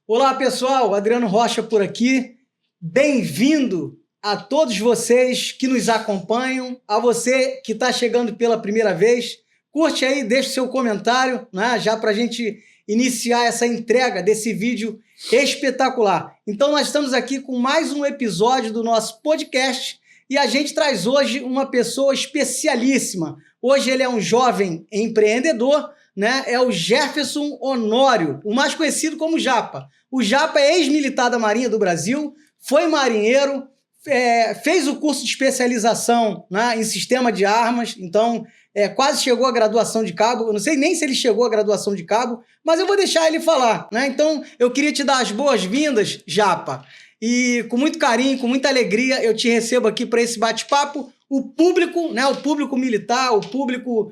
Olá, pessoal, Adriano Rocha por aqui. Bem-vindo a todos vocês que nos acompanham, a você que está chegando pela primeira vez. Curte aí, deixa o seu comentário, né, já para a gente iniciar essa entrega desse vídeo espetacular. Então, nós estamos aqui com mais um episódio do nosso podcast e a gente traz hoje uma pessoa especialíssima. Hoje ele é um jovem empreendedor, né? É o Jefferson Honório, o mais conhecido como Japa. O Japa é ex-militar da Marinha do Brasil, foi marinheiro, fez o curso de especialização, né, em sistema de armas, então quase chegou à graduação de cabo. Eu não sei nem se ele chegou à graduação de cabo, mas eu vou deixar ele falar, né? Então eu queria te dar as boas-vindas, Japa, e com muito carinho, com muita alegria, eu te recebo aqui para esse bate-papo. O público, né, o público militar, o público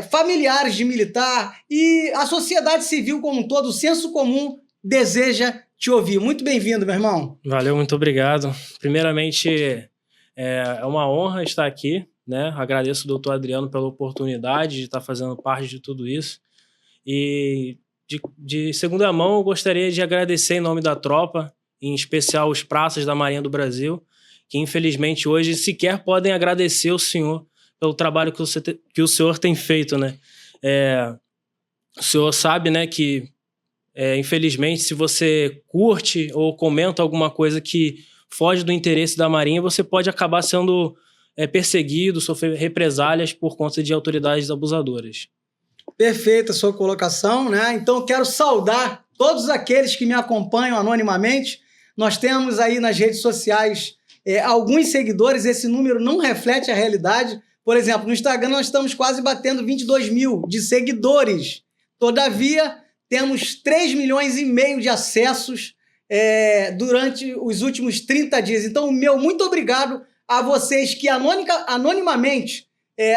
familiares de militar e a sociedade civil como um todo, o senso comum deseja te ouvir. Muito bem-vindo, meu irmão. Valeu, muito obrigado. Primeiramente, é uma honra estar aqui, né? Agradeço ao doutor Adriano pela oportunidade de estar fazendo parte de tudo isso. E de segunda mão, eu gostaria de agradecer em nome da tropa, em especial os praças da Marinha do Brasil, que infelizmente hoje sequer podem agradecer o senhor pelo trabalho que o senhor tem feito, né? O senhor sabe, né, que infelizmente, se você curte ou comenta alguma coisa que foge do interesse da Marinha, você pode acabar sendo perseguido, sofrer represálias por conta de autoridades abusadoras. Perfeita a sua colocação, né? Então, eu quero saudar todos aqueles que me acompanham anonimamente. Nós temos aí nas redes sociais alguns seguidores, esse número não reflete a realidade. Por exemplo, no Instagram nós estamos quase batendo 22 mil de seguidores. Todavia, temos 3 milhões e meio de acessos durante os últimos 30 dias. Então, meu muito obrigado a vocês que anonimamente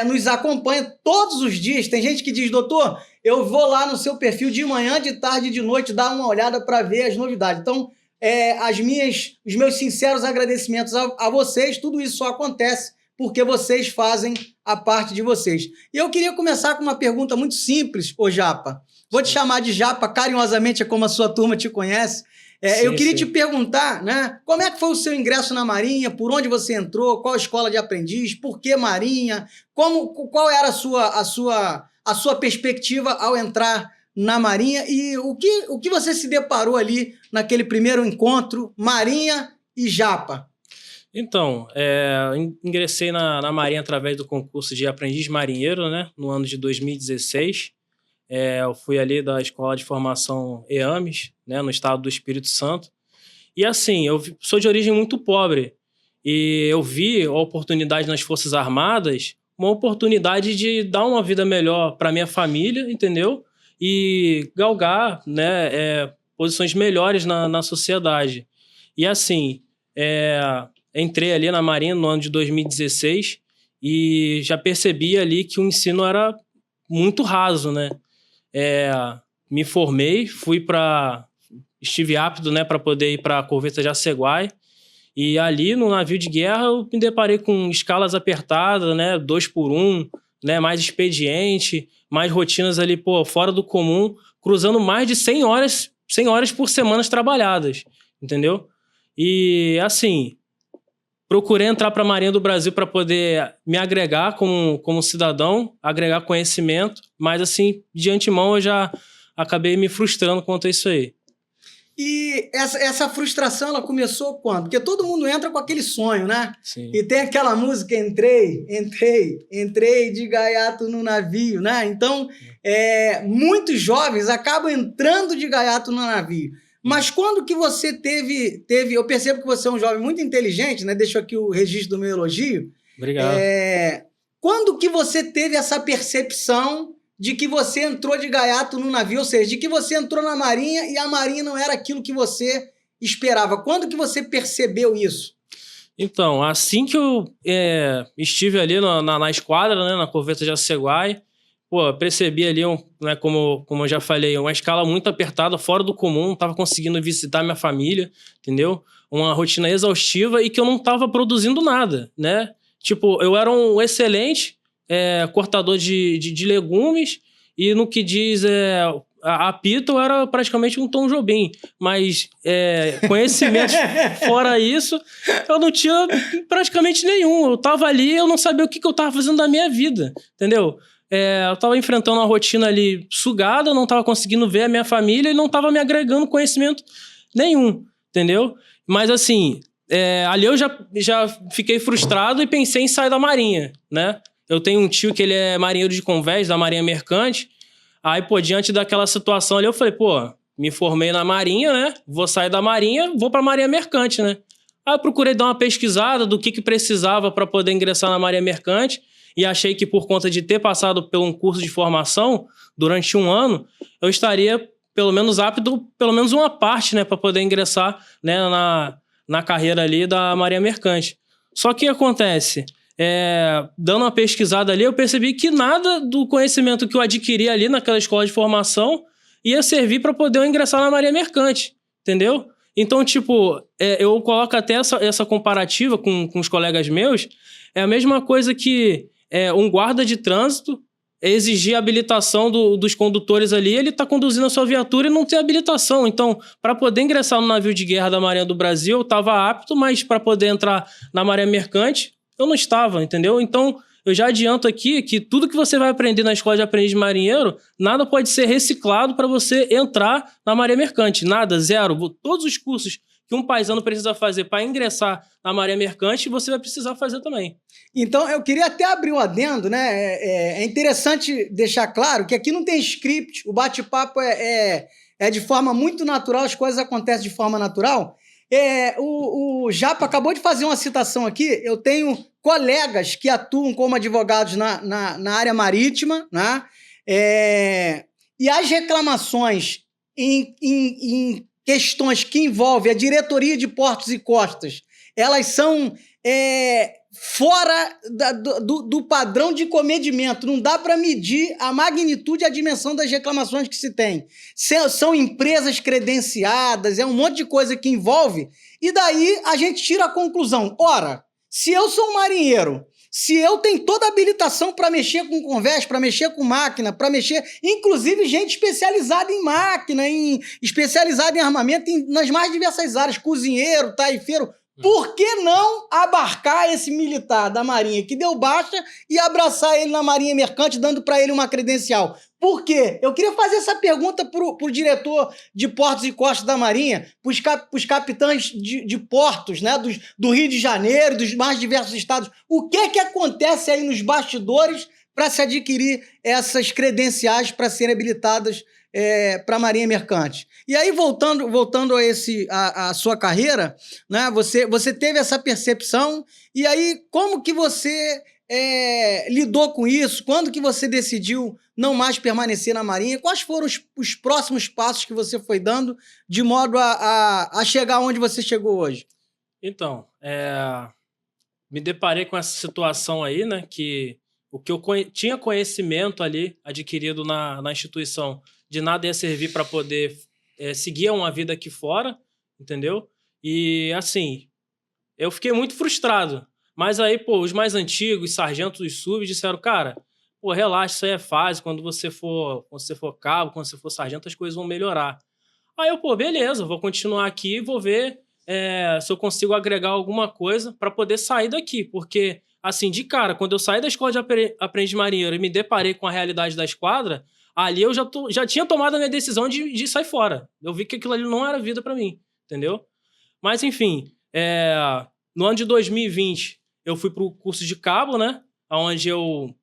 nos acompanham todos os dias. Tem gente que diz, doutor, eu vou lá no seu perfil de manhã, de tarde e de noite, dar uma olhada para ver as novidades. Então, os meus sinceros agradecimentos a vocês. Tudo isso só acontece porque vocês fazem a parte de vocês. E eu queria começar com uma pergunta muito simples, ô Japa. Vou te chamar de Japa, carinhosamente, é como a sua turma te conhece. Eu queria te perguntar, né, como é que foi o seu ingresso na Marinha, por onde você entrou, qual escola de aprendiz, por que Marinha, qual era a sua perspectiva ao entrar na Marinha e o que você se deparou ali naquele primeiro encontro, Marinha e Japa? Então, ingressei na Marinha através do concurso de aprendiz marinheiro, né, no ano de 2016. Eu fui ali da Escola de Formação EAMES, né, no estado do Espírito Santo. E assim, eu sou de origem muito pobre. E eu vi a oportunidade nas Forças Armadas, uma oportunidade de dar uma vida melhor para minha família, entendeu? E galgar, né, posições melhores na sociedade. E assim, entrei ali na Marinha no ano de 2016 e já percebi ali que o ensino era muito raso, né? Me formei, estive apto, né, para poder ir para a corveta Jaceguai, e ali no navio de guerra eu me deparei com escalas apertadas, né, 2x1, né, mais expediente, mais rotinas ali, fora do comum, cruzando mais de 100 horas por semana trabalhadas, entendeu? E assim, procurei entrar para a Marinha do Brasil para poder me agregar como cidadão, agregar conhecimento, mas assim, de antemão eu já acabei me frustrando quanto a isso aí. E essa frustração, ela começou quando? Porque todo mundo entra com aquele sonho, né? Sim. E tem aquela música, entrei de gaiato no navio, né? Então, muitos jovens acabam entrando de gaiato no navio. Mas quando que você teve... Eu percebo que você é um jovem muito inteligente, né? Deixo aqui o registro do meu elogio. Obrigado. Quando que você teve essa percepção de que você entrou de gaiato no navio, ou seja, de que você entrou na Marinha e a Marinha não era aquilo que você esperava? Quando que você percebeu isso? Então, assim que eu estive ali na esquadra, né, na corveta Jaceguai, percebi ali, né, como eu já falei, uma escala muito apertada, fora do comum, não estava conseguindo visitar minha família, entendeu? Uma rotina exaustiva e que eu não estava produzindo nada, né? Tipo, eu era um excelente cortador de legumes e no que diz apito, eu era praticamente um Tom Jobim. Mas conhecimentos fora isso, eu não tinha praticamente nenhum. Eu tava ali, eu não sabia o que eu tava fazendo da minha vida, entendeu? Eu tava enfrentando uma rotina ali sugada, não tava conseguindo ver a minha família e não tava me agregando conhecimento nenhum, entendeu? Mas assim, ali eu já fiquei frustrado e pensei em sair da Marinha, né? Eu tenho um tio que ele é marinheiro de convés, da Marinha Mercante. Aí, pô, diante daquela situação ali, eu falei, pô, me formei na Marinha, né? Vou sair da Marinha, vou pra Marinha Mercante, né? Aí eu procurei dar uma pesquisada do que precisava para poder ingressar na Marinha Mercante e achei que por conta de ter passado por um curso de formação durante 1 ano, eu estaria pelo menos apto, pelo menos uma parte, né, para poder ingressar, né, na carreira ali da Marinha Mercante. Só que o que acontece? Dando uma pesquisada ali, eu percebi que nada do conhecimento que eu adquiri ali naquela escola de formação ia servir para poder eu ingressar na Marinha Mercante, entendeu? Então, tipo, eu coloco até essa comparativa com os colegas meus, é a mesma coisa que um guarda de trânsito exigir a habilitação dos condutores ali, ele está conduzindo a sua viatura e não tem habilitação. Então, para poder ingressar no navio de guerra da Marinha do Brasil, eu estava apto, mas para poder entrar na Marinha Mercante, eu não estava, entendeu? Então, eu já adianto aqui que tudo que você vai aprender na escola de aprendiz de marinheiro, nada pode ser reciclado para você entrar na Marinha Mercante. Nada, zero. Todos os cursos que um paisano precisa fazer para ingressar na Marinha Mercante, você vai precisar fazer também. Então, eu queria até abrir um adendo, né? É interessante deixar claro que aqui não tem script, o bate-papo é de forma muito natural, as coisas acontecem de forma natural. O Japa acabou de fazer uma citação aqui, eu tenho colegas que atuam como advogados na área marítima, né? E as reclamações em questões que envolvem a diretoria de portos e costas, elas são fora do padrão de comedimento. Não dá para medir a magnitude e a dimensão das reclamações que se tem. São empresas credenciadas, um monte de coisa que envolve, e daí a gente tira a conclusão. Ora, se eu sou um marinheiro, se eu tenho toda a habilitação para mexer com convés, para mexer com máquina, para mexer, inclusive gente especializada em máquina, especializada em armamento, nas mais diversas áreas, cozinheiro, taifeiro, por que não abarcar esse militar da Marinha que deu baixa e abraçar ele na Marinha Mercante, dando para ele uma credencial? Por quê? Eu queria fazer essa pergunta pro diretor de portos e costas da Marinha, pros capitães de portos, né, do Rio de Janeiro, dos mais diversos estados. O que acontece aí nos bastidores para se adquirir essas credenciais para serem habilitadas para a Marinha Mercante? E aí, voltando a sua carreira, né, você teve essa percepção, e aí como que você lidou com isso? Quando que você decidiu não mais permanecer na Marinha? Quais foram os próximos passos que você foi dando de modo a chegar onde você chegou hoje? Então, me deparei com essa situação aí, né, que o que eu tinha conhecimento ali adquirido na instituição de nada ia servir para poder seguir uma vida aqui fora, entendeu? E, assim, eu fiquei muito frustrado. Mas aí, pô, os mais antigos, sargentos e subs, disseram, cara, pô, relaxa, isso aí é fase, quando você for cabo, quando você for sargento, as coisas vão melhorar. Aí eu, pô, beleza, vou continuar aqui e vou ver se eu consigo agregar alguma coisa para poder sair daqui, porque, assim, de cara, quando eu saí da escola de aprendiz marinheiro e me deparei com a realidade da esquadra, ali eu já tinha tomado a minha decisão de sair fora. Eu vi que aquilo ali não era vida para mim, entendeu? Mas, enfim, no ano de 2020, eu fui para o curso de cabo, né? Onde eu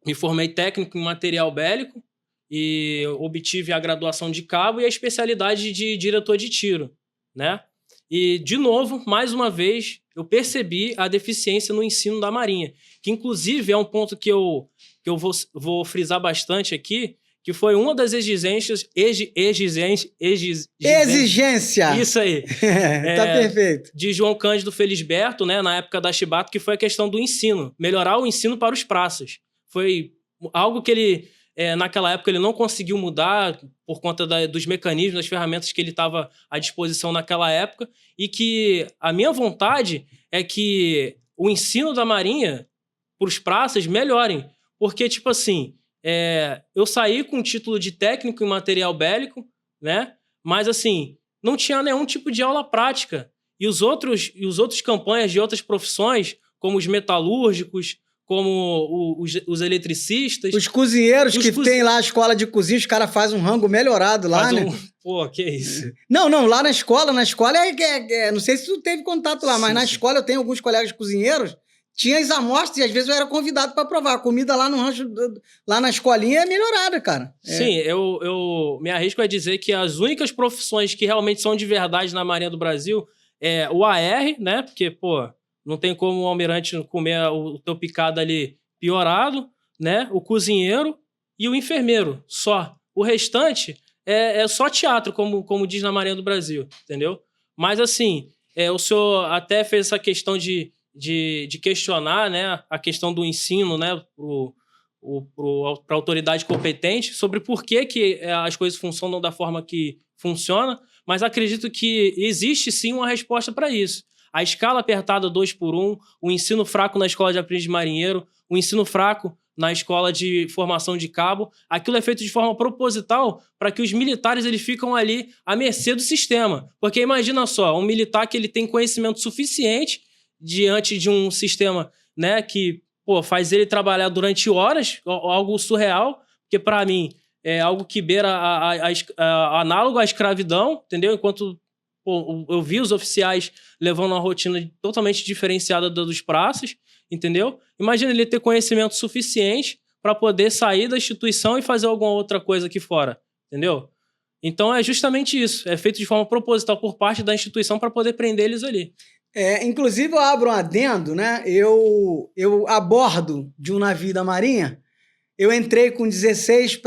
me formei técnico em material bélico e obtive a graduação de cabo e a especialidade de diretor de tiro, né? E, de novo, mais uma vez, eu percebi a deficiência no ensino da Marinha, que, inclusive, é um ponto que eu vou frisar bastante aqui, que foi uma das exigências... Exigência! Isso aí. Tá perfeito. De João Cândido Felisberto, né, na época da Chibato, que foi a questão do ensino. Melhorar o ensino para os praças. Foi algo que ele, naquela época, ele não conseguiu mudar por conta dos mecanismos, das ferramentas que ele estava à disposição naquela época, e que a minha vontade é que o ensino da Marinha para os praças melhorem. Porque, tipo assim, eu saí com o título de técnico em material bélico, né? Mas, assim, não tinha nenhum tipo de aula prática. E os outros campanhas de outras profissões, como os metalúrgicos, como os eletricistas... Os cozinheiros tem lá a escola de cozinha, os caras fazem um rango melhorado lá, né? Pô, que isso? Não, lá na escola não sei se tu teve contato lá, mas na escola eu tenho alguns colegas cozinheiros, tinha as amostras e às vezes eu era convidado para provar. A comida lá no rancho, lá na escolinha é melhorada, cara. Sim, eu me arrisco a dizer que as únicas profissões que realmente são de verdade na Marinha do Brasil é o AR, né? Porque, pô, não tem como o almirante comer o teu picado ali piorado, né? O cozinheiro e o enfermeiro, só. O restante é só teatro, como diz na Marinha do Brasil, entendeu? Mas, assim, o senhor até fez essa questão de questionar, né, a questão do ensino, né, para a autoridade competente sobre por que as coisas funcionam da forma que funciona, mas acredito que existe sim uma resposta para isso. A escala apertada 2x1, o ensino fraco na escola de aprendiz de marinheiro, o ensino fraco na escola de formação de cabo, aquilo é feito de forma proposital para que os militares eles ficam ali à mercê do sistema. Porque imagina só, um militar que ele tem conhecimento suficiente diante de um sistema, né, que faz ele trabalhar durante horas, algo surreal, porque para mim é algo que beira análogo à escravidão, entendeu? Enquanto eu vi os oficiais levando uma rotina totalmente diferenciada dos praças, entendeu? Imagina ele ter conhecimento suficiente para poder sair da instituição e fazer alguma outra coisa aqui fora, entendeu? Então é justamente isso, é feito de forma proposital por parte da instituição para poder prender eles ali. Inclusive, eu abro um adendo, né? Eu a bordo de um navio da Marinha, eu entrei com 15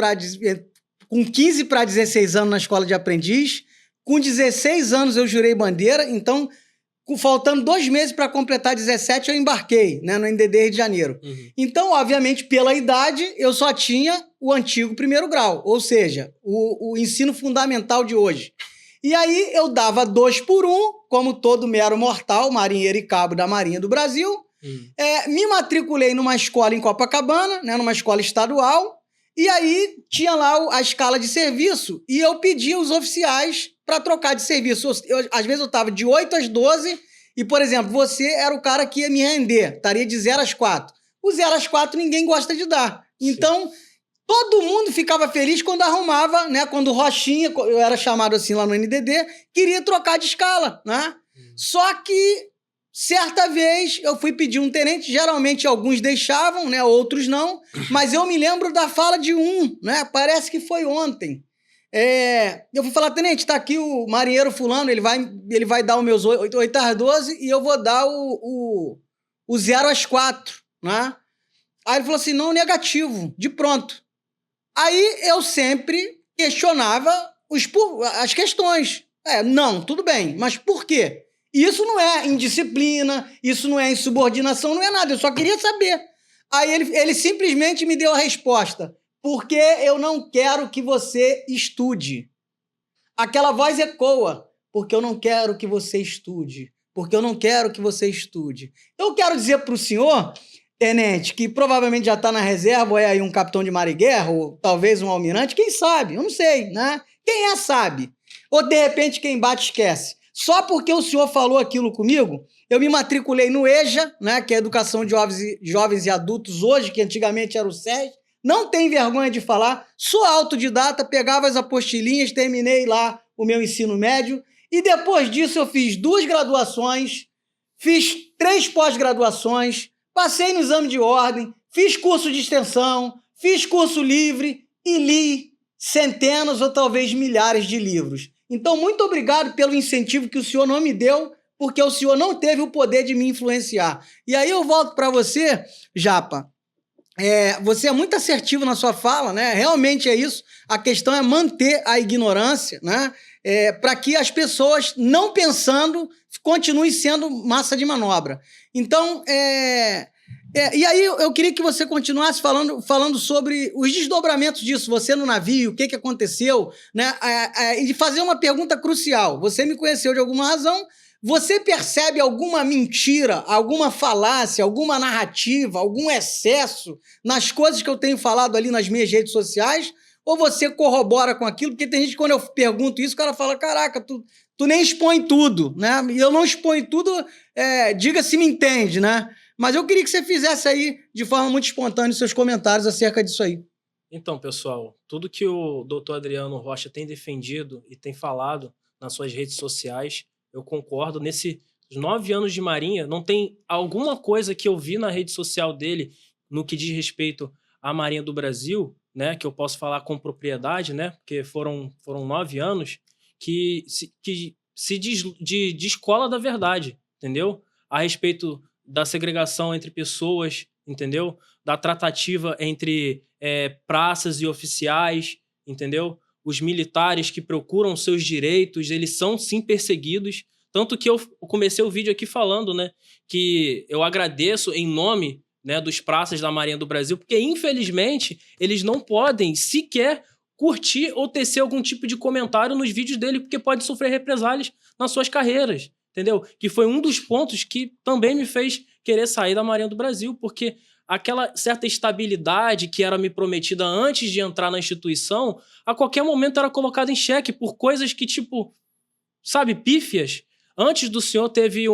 para 16 anos na escola de aprendiz, com 16 anos eu jurei bandeira, então, faltando 2 meses para completar 17, eu embarquei, né, no NDD Rio de Janeiro. Uhum. Então, obviamente, pela idade, eu só tinha o antigo 1º grau, ou seja, o ensino fundamental de hoje. E aí eu dava 2x1, como todo mero mortal, marinheiro e cabo da Marinha do Brasil. Me matriculei numa escola em Copacabana, né, numa escola estadual, e aí tinha lá a escala de serviço, e eu pedia os oficiais para trocar de serviço. Às vezes eu estava de 8 às 12, e, por exemplo, você era o cara que ia me render, estaria de 0 às 4. O 0 às 4 ninguém gosta de dar. Então... todo mundo ficava feliz quando arrumava, né? Quando o Rochinha, eu era chamado assim lá no NDD, queria trocar de escala, né? Só que, certa vez, eu fui pedir um tenente, geralmente alguns deixavam, né? Outros não, mas eu me lembro da fala de um, né? Parece que foi ontem. Eu fui falar, tenente, tá aqui o marinheiro fulano, ele vai dar os meus 8 às 12 e eu vou dar o 0 às 4, né? Aí ele falou assim, não, negativo, de pronto. Aí eu sempre questionava as questões. Não, tudo bem, mas por quê? Isso não é indisciplina, isso não é insubordinação, não é nada, eu só queria saber. Aí ele simplesmente me deu a resposta, porque eu não quero que você estude. Aquela voz ecoa, porque eu não quero que você estude, porque eu não quero que você estude. Então eu quero dizer para o senhor... tenente, que provavelmente já está na reserva, ou é aí um capitão de mar e guerra, ou talvez um almirante, quem sabe? Eu não sei, né? Quem sabe. Ou, de repente, quem bate esquece. Só porque o senhor falou aquilo comigo, eu me matriculei no EJA, né, que é Educação de Jovens e Adultos hoje, que antigamente era o SES. Não tem vergonha de falar. Sou autodidata, pegava as apostilinhas, terminei lá o meu ensino médio. E depois disso eu fiz 2 graduações, fiz 3 pós-graduações, passei no exame de ordem, fiz curso de extensão, fiz curso livre e li centenas ou talvez milhares de livros. Então, muito obrigado pelo incentivo que o senhor não me deu, porque o senhor não teve o poder de me influenciar. E aí eu volto para você, Japa. Você é muito assertivo na sua fala, né? Realmente é isso. A questão é manter a ignorância, né? Para que as pessoas, não pensando, continuem sendo massa de manobra. Então, e aí eu queria que você continuasse falando sobre os desdobramentos disso, você no navio, o que aconteceu, né? E de fazer uma pergunta crucial. Você me conheceu de alguma razão, Você percebe alguma mentira, alguma falácia, alguma narrativa, algum excesso nas coisas que eu tenho falado ali nas minhas redes sociais? Ou você corrobora com aquilo? Porque tem gente que, quando eu pergunto isso, o cara fala, caraca, tu nem expõe tudo, né? E eu não exponho tudo, diga se me entende, né? Mas eu queria que você fizesse aí, de forma muito espontânea, os seus comentários acerca disso aí. Então, pessoal, tudo que o doutor Adriano Rocha tem defendido e tem falado nas suas redes sociais, eu concordo. Nesses 9 anos de Marinha, não tem alguma coisa que eu vi na rede social dele no que diz respeito à Marinha do Brasil, né, que eu posso falar com propriedade, né, porque foram 9 anos, que se descola da verdade, entendeu? A respeito da segregação entre pessoas, entendeu? Da tratativa entre praças e oficiais, entendeu? Os militares que procuram seus direitos, eles são sim perseguidos. Tanto que eu comecei o vídeo aqui falando, né, que eu agradeço em nome, né, dos praças da Marinha do Brasil, porque infelizmente eles não podem sequer curtir ou tecer algum tipo de comentário nos vídeos dele, porque pode sofrer represálias nas suas carreiras, entendeu? Que foi um dos pontos que também me fez querer sair da Marinha do Brasil, porque aquela certa estabilidade que era me prometida antes de entrar na instituição, a qualquer momento era colocada em xeque por coisas que, tipo, sabe, pífias. Antes do senhor teve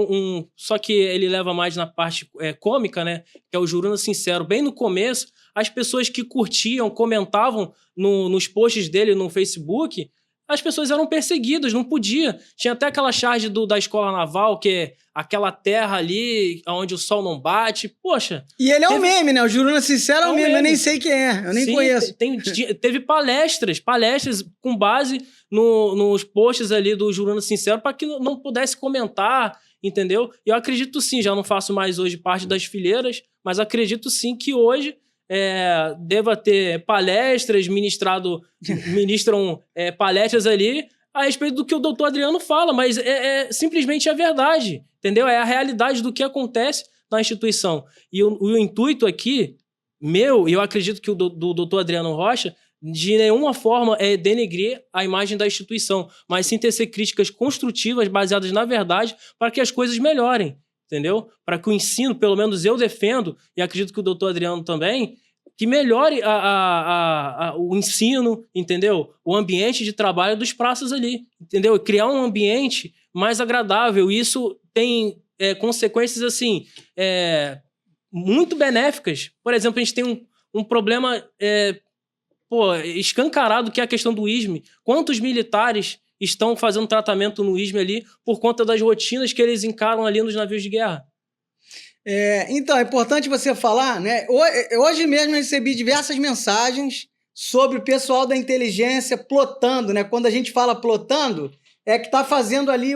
só que ele leva mais na parte cômica, né? Que é o Juruna Sincero. Bem no começo, as pessoas que curtiam, comentavam nos posts dele no Facebook, as pessoas eram perseguidas, não podia. Tinha até aquela charge da escola naval, que é aquela terra ali onde o sol não bate. Poxa. E ele é um meme, né? O Juruna Sincero é um meme. Eu nem sei quem é, eu nem conheço. Teve palestras com base nos posts ali do Juruna Sincero para que não pudesse comentar, entendeu? E eu acredito sim, já não faço mais hoje parte das fileiras, mas acredito sim que hoje deva ter palestras, ministram palestras ali a respeito do que o doutor Adriano fala, mas simplesmente a verdade, entendeu? É a realidade do que acontece na instituição. E o intuito aqui, meu, e eu acredito que o do doutor Adriano Rocha, de nenhuma forma é denegrir a imagem da instituição, mas sim tecer críticas construtivas baseadas na verdade para que as coisas melhorem, entendeu? Para que o ensino, pelo menos eu defendo, e acredito que o doutor Adriano também, que melhore o ensino, entendeu? O ambiente de trabalho dos praças ali, entendeu? Criar um ambiente mais agradável. Isso tem consequências, assim, muito benéficas. Por exemplo, a gente tem um problema escancarado, que é a questão do ISME. Quantos militares estão fazendo tratamento no ISME ali por conta das rotinas que eles encaram ali nos navios de guerra? Então, é importante você falar, né? Hoje mesmo eu recebi diversas mensagens sobre o pessoal da inteligência plotando, né? Quando a gente fala plotando, é que está fazendo ali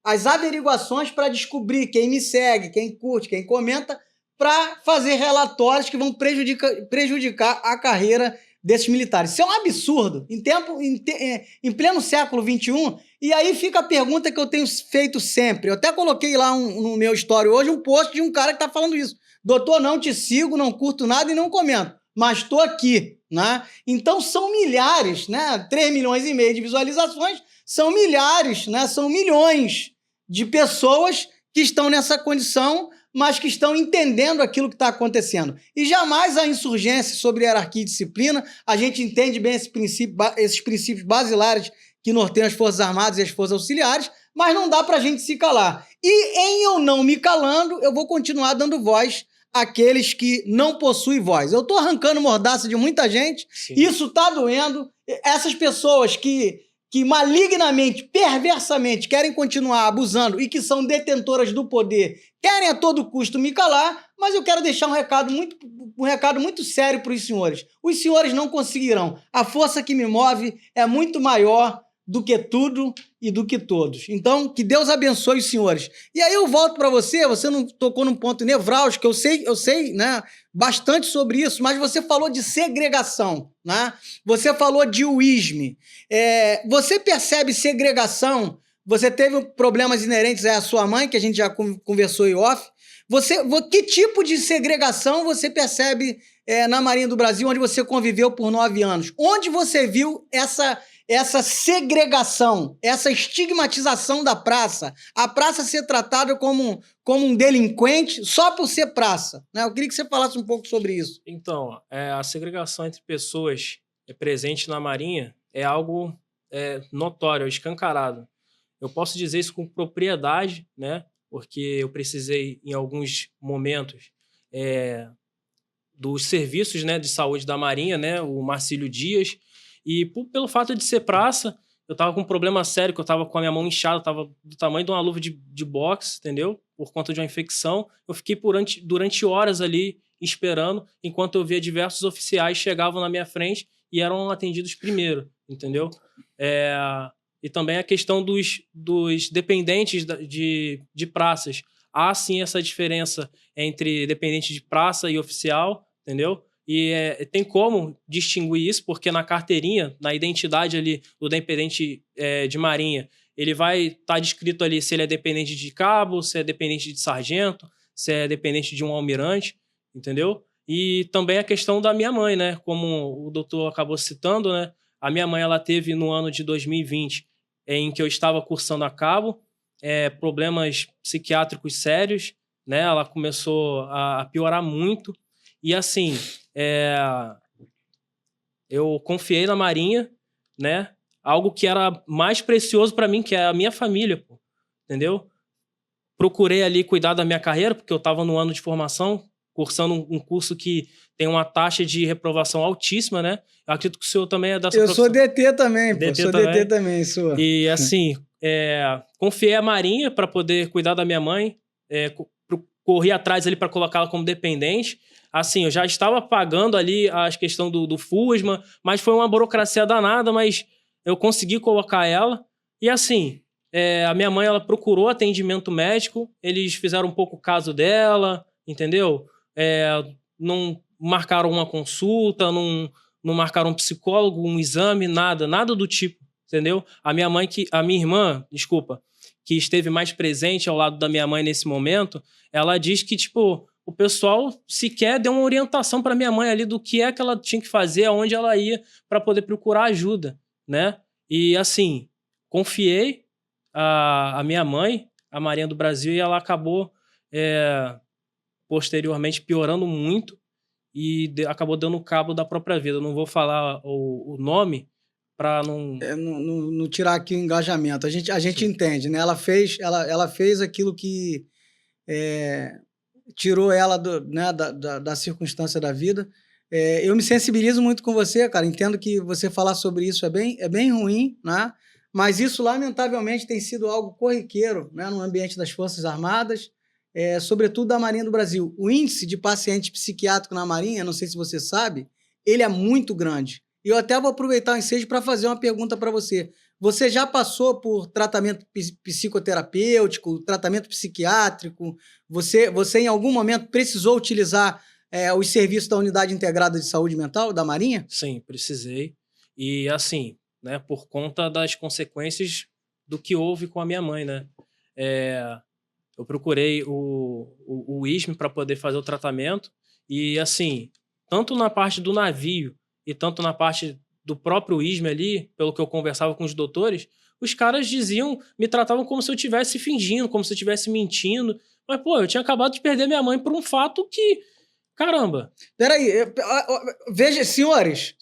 as averiguações para descobrir quem me segue, quem curte, quem comenta, para fazer relatórios que vão prejudicar a carreira desses militares. Isso é um absurdo, em pleno século XXI. E aí fica a pergunta que eu tenho feito sempre. Eu até coloquei lá no meu story hoje um post de um cara que está falando isso. Doutor, não te sigo, não curto nada e não comento, mas estou aqui, né? Então são milhares, né? 3,5 milhões de visualizações, são milhares, né? São milhões de pessoas que estão nessa condição, mas que estão entendendo aquilo que está acontecendo. E jamais a insurgência sobre hierarquia e disciplina. A gente entende bem esses princípios basilares que norteiam as Forças Armadas e as Forças Auxiliares, mas não dá para a gente se calar. E em eu não me calando, eu vou continuar dando voz àqueles que não possuem voz. Eu estou arrancando mordaça de muita gente, sim. Isso está doendo. Essas pessoas que malignamente, perversamente querem continuar abusando e que são detentoras do poder, querem a todo custo me calar, mas eu quero deixar um recado muito sério para os senhores. Os senhores não conseguirão. A força que me move é muito maior do que tudo e do que todos. Então, que Deus abençoe os senhores. E aí eu volto para você não tocou num ponto nevrálgico, eu sei, né, bastante sobre isso, mas você falou de segregação, né? Você falou de uísme. Você percebe segregação? Você teve problemas inerentes à sua mãe, que a gente já conversou em off. Que tipo de segregação você percebe na Marinha do Brasil, onde você conviveu por 9 anos? Onde você viu essa segregação, essa estigmatização da praça, a praça ser tratada como um delinquente só por ser praça, né? Eu queria que você falasse um pouco sobre isso. Então, a segregação entre pessoas presente na Marinha é algo notório, escancarado. Eu posso dizer isso com propriedade, né? Porque eu precisei, em alguns momentos, dos serviços, né, de saúde da Marinha, né, o Marcílio Dias, e pelo fato de ser praça, eu tava com um problema sério, que eu tava com a minha mão inchada, tava do tamanho de uma luva de boxe, entendeu? Por conta de uma infecção. Eu fiquei durante horas ali esperando, enquanto eu via diversos oficiais chegavam na minha frente e eram atendidos primeiro, entendeu? E também a questão dos dependentes de praças. Há, sim, essa diferença entre dependente de praça e oficial, entendeu? E tem como distinguir isso, porque na carteirinha, na identidade ali do dependente de marinha, ele vai estar descrito ali se ele é dependente de cabo, se é dependente de sargento, se é dependente de um almirante, entendeu? E também a questão da minha mãe, né? Como o doutor acabou citando, né? A minha mãe, ela teve no ano de 2020, em que eu estava cursando a cabo, problemas psiquiátricos sérios, né? Ela começou a piorar muito. E assim, eu confiei na Marinha, né? Algo que era mais precioso para mim, que é a minha família, pô, entendeu? Procurei ali cuidar da minha carreira, porque eu estava no ano de formação, cursando um curso que tem uma taxa de reprovação altíssima, né? Eu acredito que o senhor também é dessa profissão. Eu sou DT também, pô. DT sou também. DT também, sou. E assim, confiei a Marinha para poder cuidar da minha mãe, corri atrás ali para colocá-la como dependente. Assim, eu já estava pagando ali a questão do FUSMA, mas foi uma burocracia danada, mas eu consegui colocar ela. E assim, a minha mãe, ela procurou atendimento médico, eles fizeram um pouco caso dela, entendeu? Não marcaram uma consulta, não marcaram um psicólogo, um exame, nada do tipo, entendeu? A minha irmã, desculpa, que esteve mais presente ao lado da minha mãe nesse momento, ela diz que, tipo, o pessoal sequer deu uma orientação para minha mãe ali do que ela tinha que fazer, aonde ela ia para poder procurar ajuda, né? E, assim, confiei a minha mãe, a Marinha do Brasil, e ela acabou, posteriormente, piorando muito e acabou dando cabo da própria vida. Eu não vou falar o nome para não... não tirar aqui o engajamento. A gente entende, né? Ela fez aquilo que tirou ela da circunstância da vida. Eu me sensibilizo muito com você, cara. Entendo que você falar sobre isso é bem ruim, né? Mas isso, lamentavelmente, tem sido algo corriqueiro, né, no ambiente das Forças Armadas, sobretudo da Marinha do Brasil. O índice de paciente psiquiátrico na Marinha, não sei se você sabe, ele é muito grande. E eu até vou aproveitar o ensejo para fazer uma pergunta para você. Você já passou por tratamento psicoterapêutico, tratamento psiquiátrico? Você em algum momento precisou utilizar os serviços da Unidade Integrada de Saúde Mental da Marinha? Sim, precisei. E assim, né, por conta das consequências do que houve com a minha mãe, né? Eu procurei o ISME para poder fazer o tratamento e, assim, tanto na parte do navio e tanto na parte do próprio ISME ali, pelo que eu conversava com os doutores, os caras me tratavam como se eu estivesse fingindo, como se eu estivesse mentindo. Mas, pô, eu tinha acabado de perder minha mãe por um fato que... Caramba! Peraí, veja, senhoras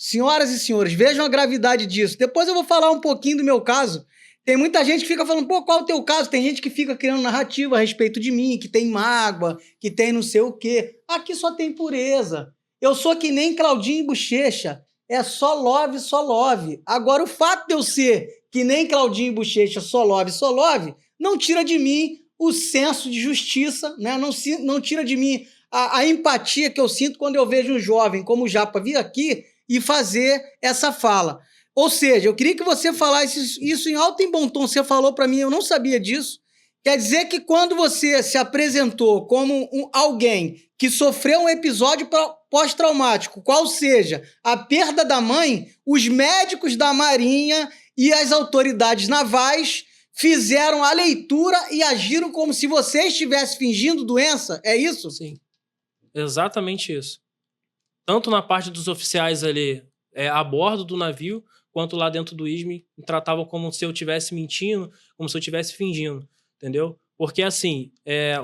e senhores, vejam a gravidade disso. Depois eu vou falar um pouquinho do meu caso. Tem muita gente que fica falando, pô, qual é o teu caso? Tem gente que fica criando narrativa a respeito de mim, que tem mágoa, que tem não sei o quê. Aqui só tem pureza. Eu sou que nem Claudinho Bochecha. É só love, só love. Agora, o fato de eu ser que nem Claudinho Bochecha, só love, não tira de mim o senso de justiça, né? Não tira de mim a empatia que eu sinto quando eu vejo um jovem como o Japa vir aqui e fazer essa fala. Ou seja, eu queria que você falasse isso em alto e bom tom. Você falou para mim, eu não sabia disso. Quer dizer que quando você se apresentou como alguém que sofreu um episódio pós-traumático, qual seja a perda da mãe, os médicos da Marinha e as autoridades navais fizeram a leitura e agiram como se você estivesse fingindo doença? É isso? Sim, exatamente isso. Tanto na parte dos oficiais ali a bordo do navio, quanto lá dentro do ISME me tratavam como se eu estivesse mentindo, como se eu estivesse fingindo, entendeu? Porque, assim,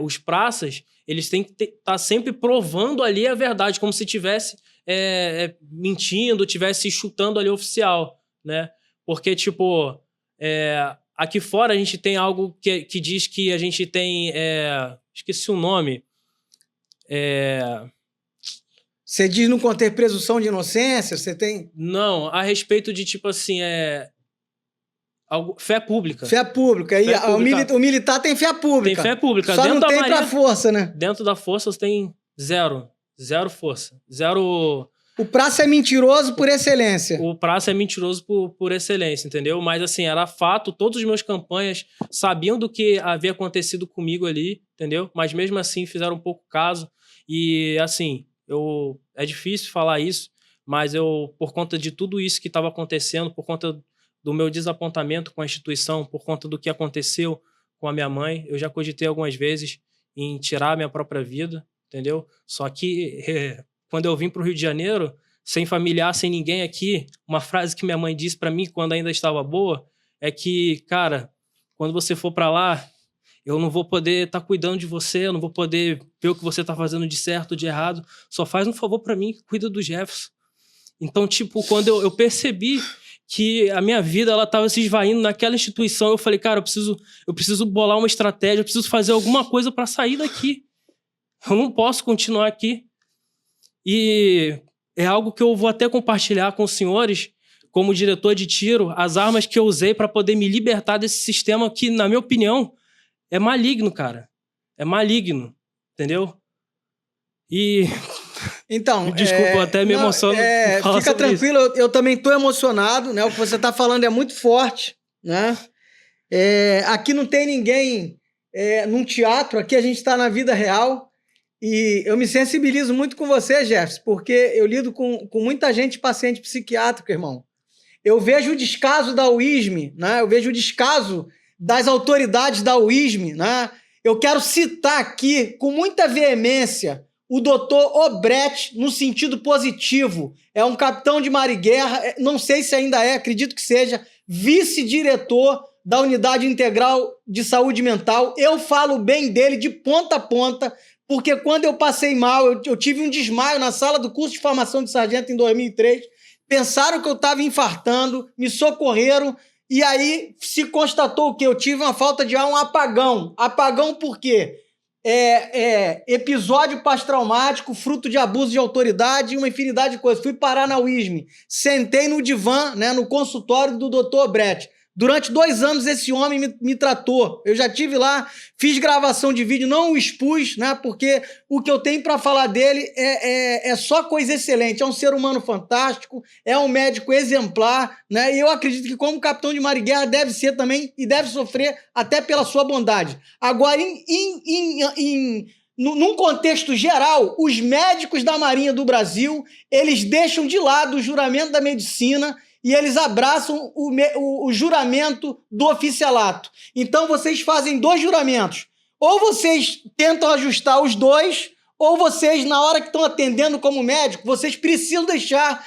os praças, eles têm que estar sempre provando ali a verdade, como se estivesse mentindo, estivesse chutando ali o oficial, né? Porque, tipo, aqui fora a gente tem algo que diz que a gente tem... esqueci o nome. Você diz não conter presunção de inocência? Você tem... Não, a respeito de, tipo assim, fé pública. Fé pública. Fé pública. O militar tem fé pública. Tem fé pública. Só dentro não tem Marinha, pra força, né? Dentro da força você tem zero. Zero força. Zero... O praça é mentiroso por excelência. O praça é mentiroso por excelência, entendeu? Mas, assim, era fato. Todos os meus campanhas sabiam do que havia acontecido comigo ali, entendeu? Mas, mesmo assim, fizeram um pouco caso. E, assim, é difícil falar isso, mas por conta de tudo isso que estava acontecendo, por conta do meu desapontamento com a instituição, por conta do que aconteceu com a minha mãe, eu já cogitei algumas vezes em tirar a minha própria vida, entendeu? Só que quando eu vim para o Rio de Janeiro, sem familiar, sem ninguém aqui, uma frase que minha mãe disse para mim quando ainda estava boa é que, cara, quando você for para lá, eu não vou poder estar cuidando de você, eu não vou poder ver o que você está fazendo de certo ou de errado, só faz um favor para mim, cuida do Jefferson. Então, tipo, quando eu percebi que a minha vida ela estava se esvaindo naquela instituição, eu falei, cara, eu preciso bolar uma estratégia, eu preciso fazer alguma coisa para sair daqui. Eu não posso continuar aqui. E é algo que eu vou até compartilhar com os senhores, como diretor de tiro, as armas que eu usei para poder me libertar desse sistema que, na minha opinião, é maligno, cara. É maligno, entendeu? E... Então, desculpa, até me emociono. Fica tranquilo, eu também estou emocionado, né? O que você está falando é muito forte, né? Aqui não tem ninguém num teatro, aqui a gente está na vida real. E eu me sensibilizo muito com você, Jefferson, porque eu lido com muita gente paciente psiquiátrico, irmão. Eu vejo o descaso da UISM, né? Eu vejo o descaso das autoridades da UISM, né? Eu quero citar aqui, com muita veemência, o doutor Obrecht, no sentido positivo. É um capitão de mar e guerra, não sei se ainda acredito que seja, vice-diretor da Unidade Integral de Saúde Mental. Eu falo bem dele de ponta a ponta, porque quando eu passei mal, eu tive um desmaio na sala do curso de formação de sargento em 2003, pensaram que eu estava infartando, me socorreram, e aí se constatou que eu tive uma falta de ar, um apagão. Apagão por quê? Episódio pós-traumático, fruto de abuso de autoridade e uma infinidade de coisas. Fui parar na UISM, sentei no divã, né, no consultório do Dr. Brett. Durante 2 anos esse homem me tratou. Eu já tive lá, fiz gravação de vídeo, não o expus, né? Porque o que eu tenho para falar dele é só coisa excelente. É um ser humano fantástico, é um médico exemplar, né? E eu acredito que como capitão de mar e guerra deve ser também e deve sofrer até pela sua bondade. Agora, num contexto geral, os médicos da Marinha do Brasil, eles deixam de lado o juramento da medicina e eles abraçam o juramento do oficialato. Então, vocês fazem 2 juramentos. Ou vocês tentam ajustar os 2, ou vocês, na hora que estão atendendo como médico, vocês precisam deixar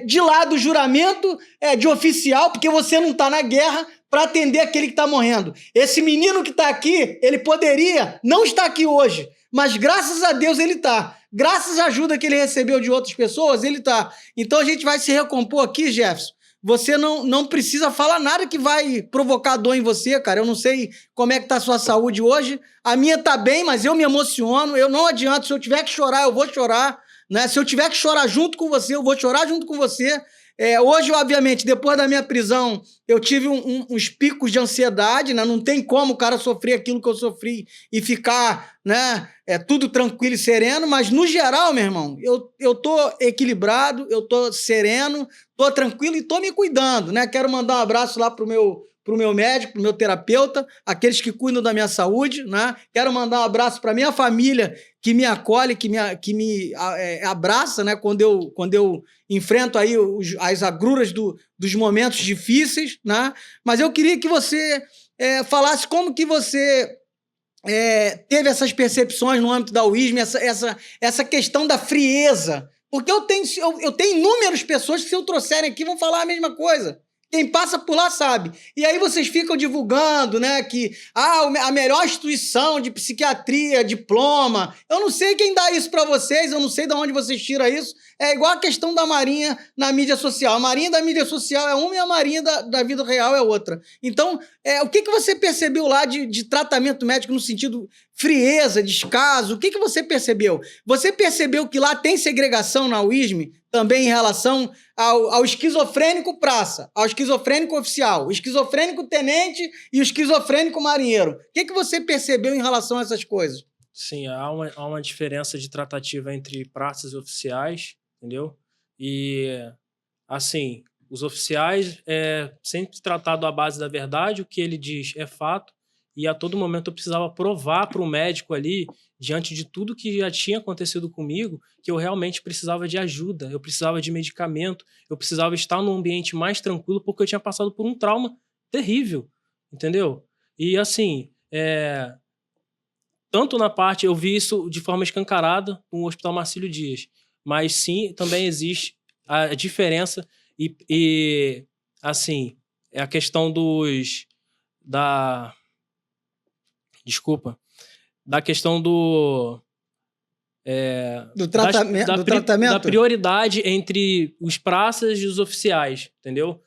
de lado o juramento de oficial, porque você não está na guerra para atender aquele que está morrendo. Esse menino que está aqui, ele poderia não estar aqui hoje, mas graças a Deus ele está. Graças à ajuda que ele recebeu de outras pessoas, ele está. Então a gente vai se recompor aqui, Jefferson. Você não precisa falar nada que vai provocar dor em você, cara. Eu não sei como é que tá a sua saúde hoje. A minha tá bem, mas eu me emociono. Eu não adianto. Se eu tiver que chorar, eu vou chorar, né? Se eu tiver que chorar junto com você, eu vou chorar junto com você. Hoje, obviamente, depois da minha prisão, eu tive uns picos de ansiedade, né? Não tem como o cara sofrer aquilo que eu sofri e ficar, né, tudo tranquilo e sereno, mas no geral, meu irmão, eu tô equilibrado, eu tô sereno, tô tranquilo e tô me cuidando, né? Quero mandar um abraço lá pro meu médico, pro meu terapeuta, aqueles que cuidam da minha saúde, né? Quero mandar um abraço para minha família que me acolhe, que me abraça, né? Quando eu enfrento aí as agruras dos momentos difíceis, né? Mas eu queria que você falasse como que você teve essas percepções no âmbito da UISM, essa questão da frieza, Porque eu tenho inúmeras pessoas que, se eu trouxerem aqui, vão falar a mesma coisa. Quem passa por lá sabe. E aí vocês ficam divulgando, né, que a melhor instituição de psiquiatria, diploma. Eu não sei quem dá isso para vocês, eu não sei de onde vocês tiram isso. É igual a questão da Marinha na mídia social. A Marinha da mídia social é uma e a Marinha da vida real é outra. Então, o que você percebeu lá de tratamento médico no sentido frieza, descaso? O que você percebeu? Você percebeu que lá tem segregação na UISM também em relação ao esquizofrênico praça, ao esquizofrênico oficial, o esquizofrênico tenente e o esquizofrênico marinheiro? O que você percebeu em relação a essas coisas? Sim, há uma diferença de tratativa entre praças e oficiais, entendeu? E, assim, os oficiais é sempre tratado à base da verdade, o que ele diz é fato, e a todo momento eu precisava provar para o médico ali, diante de tudo que já tinha acontecido comigo, que eu realmente precisava de ajuda, eu precisava de medicamento, eu precisava estar num ambiente mais tranquilo, porque eu tinha passado por um trauma terrível, entendeu? E, assim, tanto na parte, eu vi isso de forma escancarada no Hospital Marcílio Dias, mas sim, também existe a diferença e assim, é a questão da questão do tratamento? Da prioridade entre os praças e os oficiais, entendeu?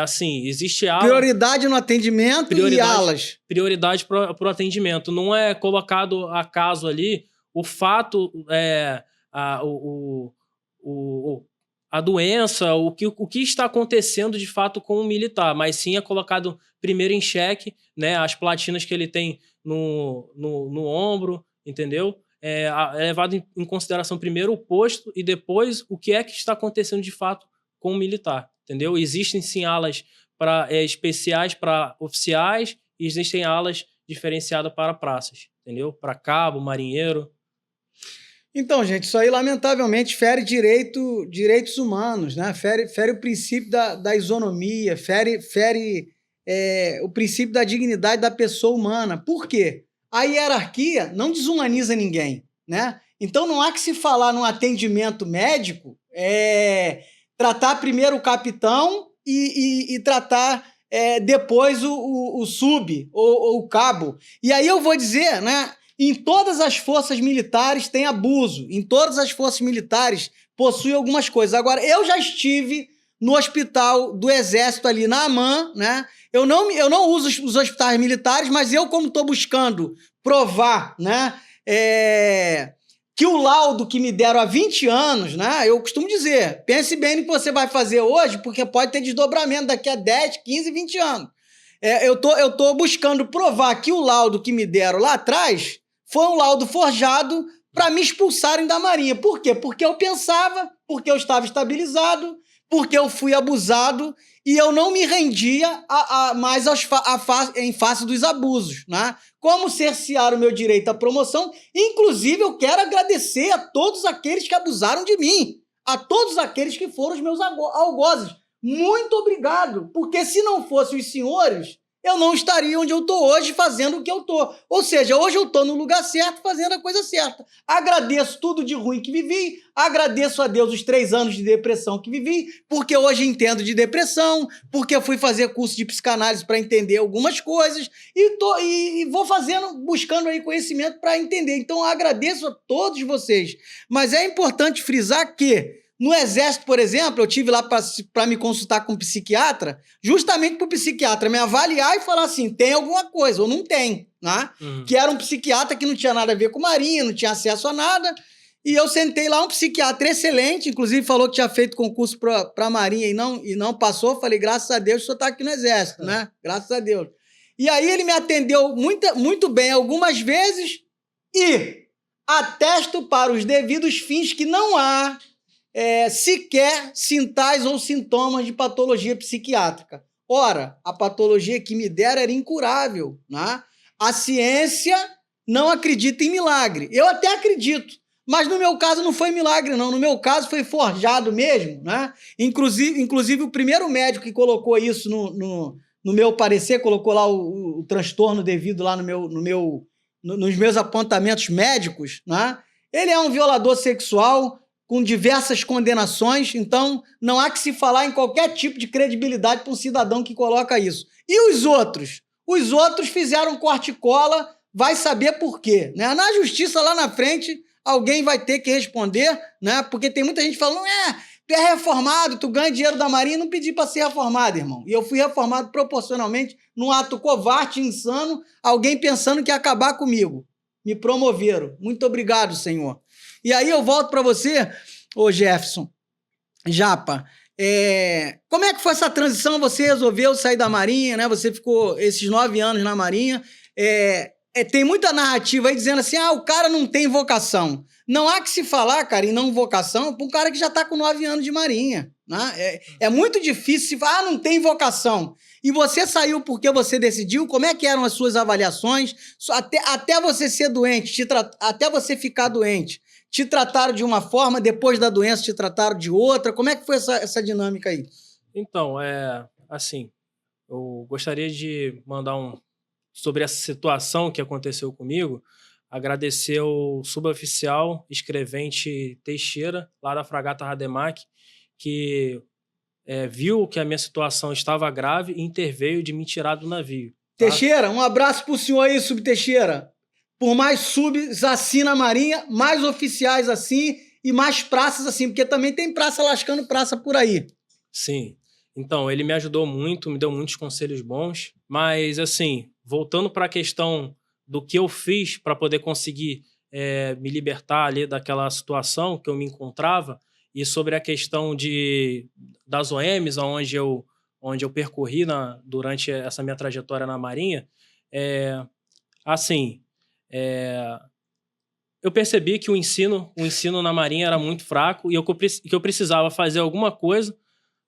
Assim, existe prioridade no atendimento e alas. Prioridade para o atendimento. Não é colocado a caso ali o fato, a doença, o que está acontecendo de fato com o militar, mas sim é colocado primeiro em xeque, né, as platinas que ele tem no ombro, entendeu? É levado em consideração primeiro o posto e depois o que é que está acontecendo de fato com o militar, entendeu? Existem sim alas especiais para oficiais e existem alas diferenciadas para praças, entendeu? Para cabo, marinheiro. Então, gente, isso aí lamentavelmente fere direitos humanos, né? Fere o princípio da isonomia, fere o princípio da dignidade da pessoa humana. Por quê? A hierarquia não desumaniza ninguém, né? Então não há que se falar num atendimento médico, tratar primeiro o capitão e tratar depois o sub ou o cabo. E aí eu vou dizer, né? Em todas as forças militares tem abuso. Em todas as forças militares possui algumas coisas. Agora, eu já estive no hospital do Exército ali na AMAN, né? Eu não uso os hospitais militares, mas eu, como estou buscando provar, né, que o laudo que me deram há 20 anos, né, eu costumo dizer, pense bem no que você vai fazer hoje, porque pode ter desdobramento daqui a 10, 15, 20 anos. Eu tô buscando provar que o laudo que me deram lá atrás foi um laudo forjado para me expulsarem da Marinha. Por quê? Porque eu pensava, porque eu estava estabilizado, porque eu fui abusado e eu não me rendia mais em face dos abusos, né? Como cercear o meu direito à promoção? Inclusive, eu quero agradecer a todos aqueles que abusaram de mim, a todos aqueles que foram os meus algozes. Muito obrigado, porque se não fossem os senhores, eu não estaria onde eu estou hoje fazendo o que eu estou. Ou seja, hoje eu estou no lugar certo, fazendo a coisa certa. Agradeço tudo de ruim que vivi, agradeço a Deus os 3 anos de depressão que vivi, porque hoje entendo de depressão, porque eu fui fazer curso de psicanálise para entender algumas coisas, e vou buscando aí conhecimento para entender. Então, eu agradeço a todos vocês. Mas é importante frisar que no Exército, por exemplo, eu tive lá para me consultar com um psiquiatra, justamente para o psiquiatra me avaliar e falar assim, tem alguma coisa ou não tem, né? Que era um psiquiatra que não tinha nada a ver com Marinha, não tinha acesso a nada, e eu sentei lá, um psiquiatra excelente, inclusive falou que tinha feito concurso para Marinha e não passou. Falei, graças a Deus, o senhor está aqui no Exército, né? Graças a Deus. E aí ele me atendeu muito bem algumas vezes e atesto para os devidos fins que não há sequer sintais ou sintomas de patologia psiquiátrica. Ora, a patologia que me deram era incurável, né? A ciência não acredita em milagre. Eu até acredito, mas no meu caso não foi milagre, não. No meu caso foi forjado mesmo, né? Inclusive o primeiro médico que colocou isso no meu parecer, colocou lá o transtorno devido lá nos meus apontamentos médicos, né? Ele é um violador sexual com diversas condenações, então não há que se falar em qualquer tipo de credibilidade para um cidadão que coloca isso. E os outros? Os outros fizeram corte e cola, vai saber por quê, né? Na justiça, lá na frente, alguém vai ter que responder, né? Porque tem muita gente falando, tu é reformado, tu ganha dinheiro da Marinha, não pedi para ser reformado, irmão. E eu fui reformado proporcionalmente num ato covarde, insano, alguém pensando que ia acabar comigo. Me promoveram. Muito obrigado, Senhor. E aí eu volto para você, ô Jefferson, Japa, como é que foi essa transição? Você resolveu sair da Marinha, né? Você ficou esses 9 anos na Marinha. Tem muita narrativa aí dizendo assim, o cara não tem vocação. Não há que se falar, cara, em não vocação para um cara que já está com 9 anos de Marinha. Né? É muito difícil se falar, não tem vocação. E você saiu porque você decidiu? Como é que eram as suas avaliações? Até você ser doente, até você ficar doente, te trataram de uma forma, depois da doença te trataram de outra? Como é que foi essa dinâmica aí? Então, assim, eu gostaria de mandar sobre essa situação que aconteceu comigo, agradecer ao suboficial escrevente Teixeira, lá da Fragata Rademacher, que viu que a minha situação estava grave e interveio de me tirar do navio. Tá? Teixeira, um abraço pro senhor aí, Subteixeira. Por mais subs assim na Marinha, mais oficiais assim e mais praças assim, porque também tem praça lascando praça por aí. Sim. Então, ele me ajudou muito, me deu muitos conselhos bons, mas, assim, voltando para a questão do que eu fiz para poder conseguir me libertar ali daquela situação que eu me encontrava, e sobre a questão das OMs, onde eu percorri durante essa minha trajetória na Marinha, assim, eu percebi que o ensino na Marinha era muito fraco e que eu precisava fazer alguma coisa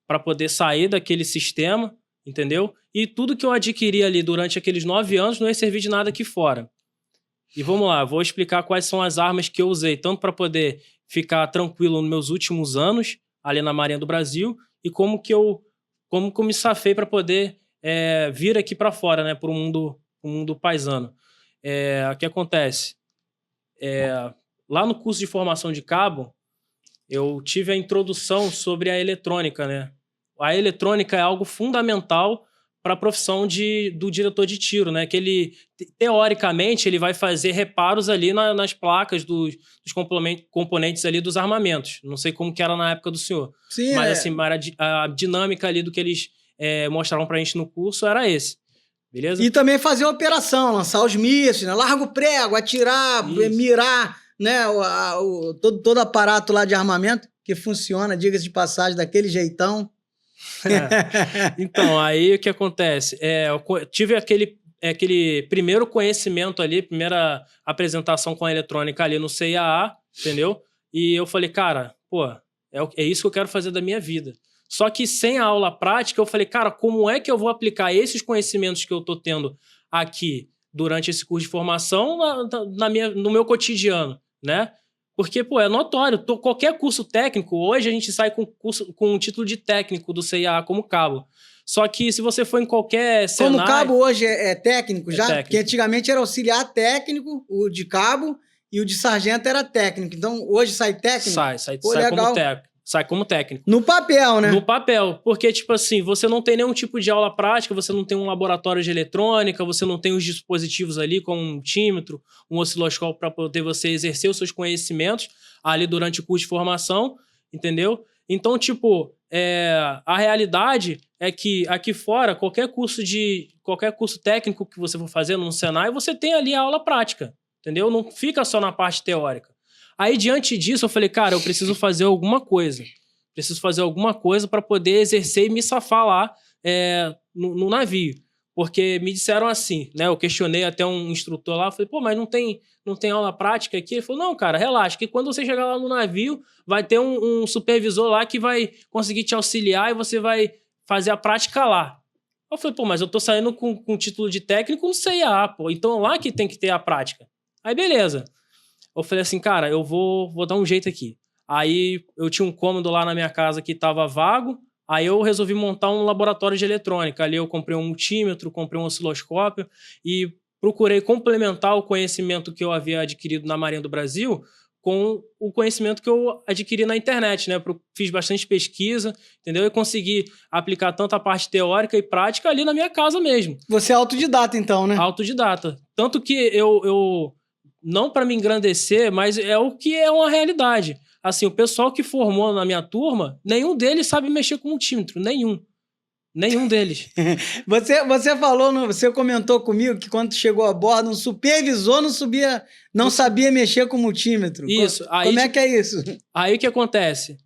para poder sair daquele sistema, entendeu? E tudo que eu adquiri ali durante aqueles 9 anos não ia servir de nada aqui fora. E vamos lá, vou explicar quais são as armas que eu usei, tanto para poder ficar tranquilo nos meus últimos anos ali na Marinha do Brasil e como que eu me safei para poder vir aqui para fora, né, para o mundo paisano. O que acontece? Lá no curso de formação de cabo, eu tive a introdução sobre a eletrônica, né? A eletrônica é algo fundamental para a profissão do diretor de tiro, né? Que ele, teoricamente, ele vai fazer reparos ali nas placas dos componentes ali dos armamentos. Não sei como que era na época do senhor. Sim, mas assim, a dinâmica ali do que eles mostraram para a gente no curso era esse. Beleza? E também fazer a operação, lançar os mísseis, né? Larga o prego, atirar, mirar, né? Todo aparato lá de armamento que funciona, diga-se de passagem, daquele jeitão. Então, aí o que acontece? Eu tive aquele primeiro conhecimento ali, primeira apresentação com a eletrônica ali no CIAA, entendeu? E eu falei, cara, é isso que eu quero fazer da minha vida. Só que sem a aula prática, eu falei, cara, como é que eu vou aplicar esses conhecimentos que eu tô tendo aqui durante esse curso de formação no meu cotidiano, né? Porque, é notório, qualquer curso técnico, hoje a gente sai com um título de técnico do CIA como cabo. Só que se você for em qualquer cenário... Como cabo hoje é técnico já? Técnico. Porque antigamente era auxiliar técnico, o de cabo, e o de sargento era técnico. Então, hoje sai técnico? Sai como técnico. Sai como técnico. No papel, né? No papel. Porque, tipo assim, você não tem nenhum tipo de aula prática, você não tem um laboratório de eletrônica, você não tem os dispositivos ali, como um multímetro, um osciloscópio, para poder você exercer os seus conhecimentos ali durante o curso de formação, entendeu? Então, tipo, a realidade é que aqui fora, qualquer curso técnico que você for fazer no Senai, você tem ali a aula prática, entendeu? Não fica só na parte teórica. Aí, diante disso, eu falei, cara, eu preciso fazer alguma coisa. Preciso fazer alguma coisa para poder exercer e me safar lá no navio. Porque me disseram assim, né? Eu questionei até um instrutor lá, falei, mas não tem aula prática aqui? Ele falou, não, cara, relaxa, que quando você chegar lá no navio, vai ter um supervisor lá que vai conseguir te auxiliar e você vai fazer a prática lá. Eu falei, mas eu tô saindo com título de técnico no CIA, então lá que tem que ter a prática. Aí, beleza. Eu falei assim, cara, eu vou dar um jeito aqui. Aí eu tinha um cômodo lá na minha casa que estava vago, aí eu resolvi montar um laboratório de eletrônica. Ali eu comprei um multímetro, comprei um osciloscópio e procurei complementar o conhecimento que eu havia adquirido na Marinha do Brasil com o conhecimento que eu adquiri na internet, né? Fiz bastante pesquisa, entendeu? E consegui aplicar tanto a parte teórica e prática ali na minha casa mesmo. Você é autodidata, então, né? Autodidata. Tanto que eu não para me engrandecer, mas é o que é uma realidade. Assim, o pessoal que formou na minha turma, nenhum deles sabe mexer com multímetro, nenhum deles. Você falou, você comentou comigo que quando chegou a bordo, um supervisor não sabia mexer com multímetro. Isso. Como é que é isso? Aí o que acontece?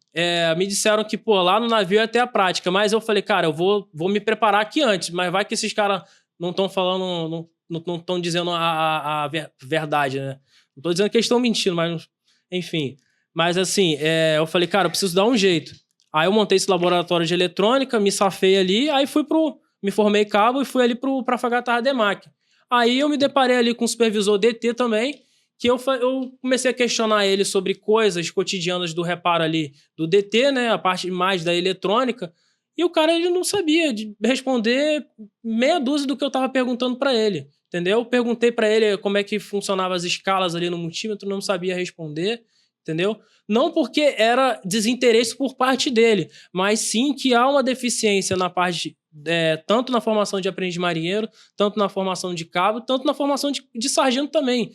Me disseram que, pô, lá no navio ia ter a prática, mas eu falei, cara, eu vou me preparar aqui antes, mas vai que esses caras não estão falando, não estão dizendo a verdade, né? Não tô dizendo que eles estão mentindo, mas enfim. Mas assim, eu falei, cara, eu preciso dar um jeito. Aí eu montei esse laboratório de eletrônica, me safei ali, aí me formei cabo e fui ali pra Fragata Rademacher. Aí eu me deparei ali com o supervisor DT também, que eu comecei a questionar ele sobre coisas cotidianas do reparo ali do DT, né, a parte mais da eletrônica, e o cara ele não sabia responder meia dúzia do que eu tava perguntando para ele, entendeu? Perguntei para ele como é que funcionavam as escalas ali no multímetro, não sabia responder, entendeu? Não porque era desinteresse por parte dele, mas sim que há uma deficiência na parte, tanto na formação de aprendiz marinheiro, tanto na formação de cabo, tanto na formação de sargento também.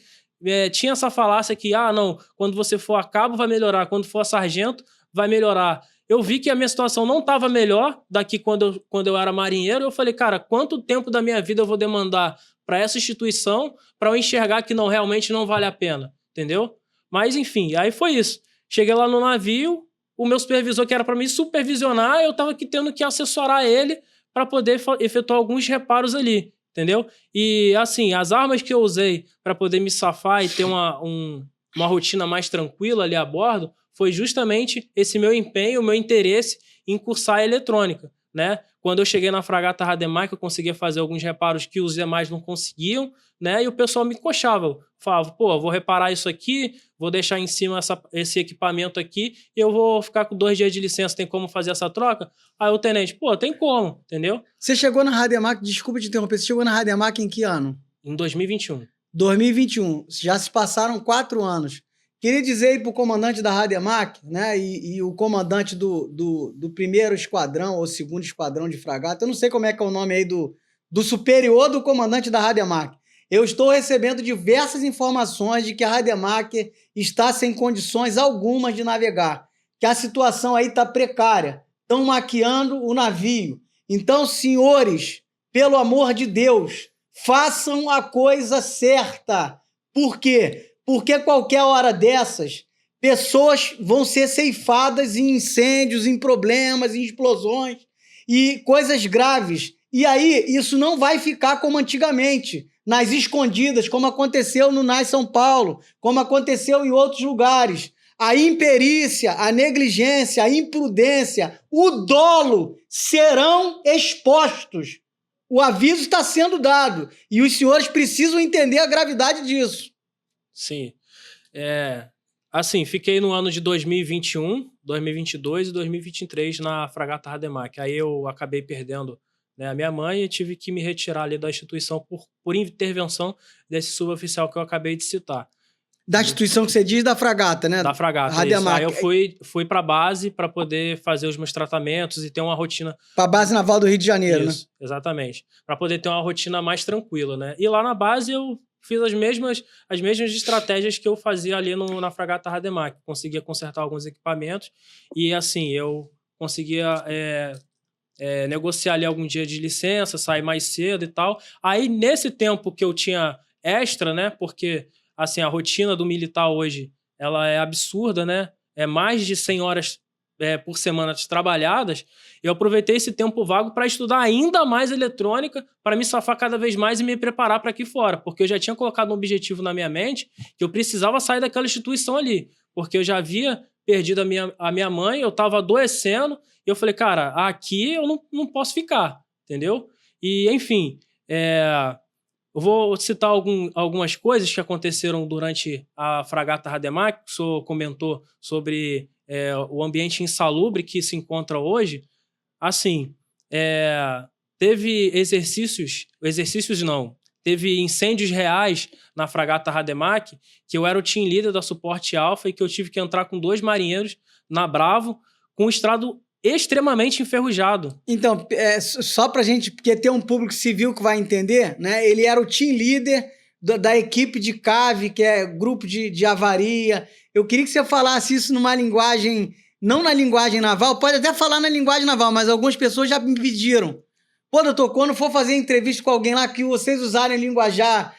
Tinha essa falácia que, não, quando você for a cabo vai melhorar, quando for a sargento vai melhorar. Eu vi que a minha situação não estava melhor daqui quando eu era marinheiro. Eu falei, cara, quanto tempo da minha vida eu vou demandar para essa instituição para eu enxergar que realmente não vale a pena, entendeu? Mas, enfim, aí foi isso. Cheguei lá no navio, o meu supervisor, que era para me supervisionar, eu estava aqui tendo que assessorar ele para poder efetuar alguns reparos ali, entendeu? E, assim, as armas que eu usei para poder me safar e ter uma rotina mais tranquila ali a bordo foi justamente esse meu empenho, o meu interesse em cursar a eletrônica, né? Quando eu cheguei na Fragata Rademacher, eu conseguia fazer alguns reparos que os demais não conseguiam, né? E o pessoal me coxava, falava, pô, vou reparar isso aqui, vou deixar em cima esse equipamento aqui e eu vou ficar com 2 dias de licença, tem como fazer essa troca? Aí o tenente, pô, tem como, entendeu? Você chegou na Rademacher, desculpa te interromper, você chegou na Rademacher em que ano? Em 2021. 2021, já se passaram 4 anos. Queria dizer aí para o comandante da Rademacher, né, e o comandante do primeiro esquadrão ou segundo esquadrão de fragata, eu não sei como é que é o nome aí do superior do comandante da Rademacher. Eu estou recebendo diversas informações de que a Rademacher está sem condições algumas de navegar, que a situação aí está precária, estão maquiando o navio. Então, senhores, pelo amor de Deus, façam a coisa certa. Por quê? Porque qualquer hora dessas, pessoas vão ser ceifadas em incêndios, em problemas, em explosões e coisas graves. E aí, isso não vai ficar como antigamente, nas escondidas, como aconteceu no NAS São Paulo, como aconteceu em outros lugares. A imperícia, a negligência, a imprudência, o dolo serão expostos. O aviso está sendo dado e os senhores precisam entender a gravidade disso. Sim. Assim, fiquei no ano de 2021, 2022 e 2023 na Fragata Rademacher. Aí eu acabei perdendo, né, a minha mãe e tive que me retirar ali da instituição por intervenção desse suboficial que eu acabei de citar. Da instituição que você diz, da fragata, né? Da fragata, Rademacher. Aí eu fui para a base para poder fazer os meus tratamentos e ter uma rotina... Para a base naval do Rio de Janeiro, isso, né? Exatamente. Para poder ter uma rotina mais tranquila, né? E lá na base eu fiz as mesmas estratégias que eu fazia ali na Fragata Rademacher. Conseguia consertar alguns equipamentos e, assim, eu conseguia negociar ali algum dia de licença, sair mais cedo e tal. Aí, nesse tempo que eu tinha extra, né? Porque, assim, a rotina do militar hoje, ela é absurda, né? É mais de 100 horas por semana trabalhadas. Eu aproveitei esse tempo vago para estudar ainda mais eletrônica, para me safar cada vez mais e me preparar para aqui fora, porque eu já tinha colocado um objetivo na minha mente que eu precisava sair daquela instituição ali, porque eu já havia perdido a minha mãe, eu estava adoecendo, e eu falei, cara, aqui eu não posso ficar, entendeu? E, enfim, eu vou citar algumas coisas que aconteceram durante a Fragata Rademacher, que o senhor comentou sobre o ambiente insalubre que se encontra hoje. Assim, teve exercícios não, teve incêndios reais na fragata Rademacher, que eu era o team leader da Suporte Alfa e que eu tive que entrar com 2 marinheiros na Bravo, com o estrado extremamente enferrujado. Então, só pra gente, porque tem um público civil que vai entender, né? Ele era o team leader da equipe de CAV, que é grupo de avaria. Eu queria que você falasse isso numa linguagem, não na linguagem naval, pode até falar na linguagem naval, mas algumas pessoas já me pediram. Pô, doutor, quando for fazer entrevista com alguém lá que vocês usarem linguajar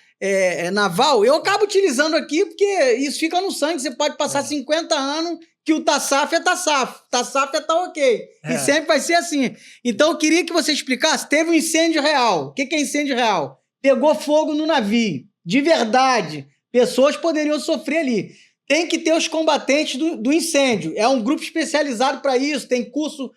naval, eu acabo utilizando aqui porque isso fica no sangue. Você pode passar 50 anos que o TASAF é TASAF. TASAF é tá ok. E sempre vai ser assim. Então, eu queria que você explicasse. Teve um incêndio real. O que é incêndio real? Pegou fogo no navio. De verdade. Pessoas poderiam sofrer ali. Tem que ter os combatentes do incêndio. É um grupo especializado para isso. Tem curso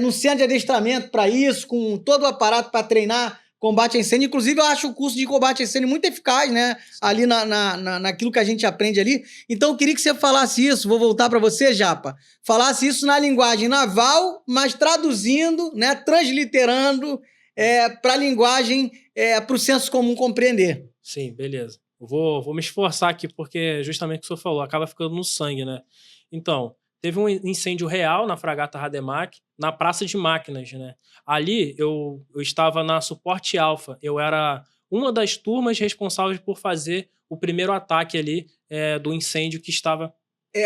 no centro de adestramento para isso, com todo o aparato para treinar combate a incêndio. Inclusive, eu acho o curso de combate a incêndio muito eficaz, né? Ali naquilo que a gente aprende ali. Então, eu queria que você falasse isso. Vou voltar para você, Japa. Falasse isso na linguagem naval, mas traduzindo, né? Transliterando para a linguagem, para o senso comum compreender. Sim, beleza. Eu vou me esforçar aqui, porque justamente o que o senhor falou, acaba ficando no sangue, né? Então, teve um incêndio real na fragata Rademacher, na Praça de Máquinas, né? Ali, eu estava na Suporte Alfa. Eu era uma das turmas responsáveis por fazer o primeiro ataque ali do incêndio que estava...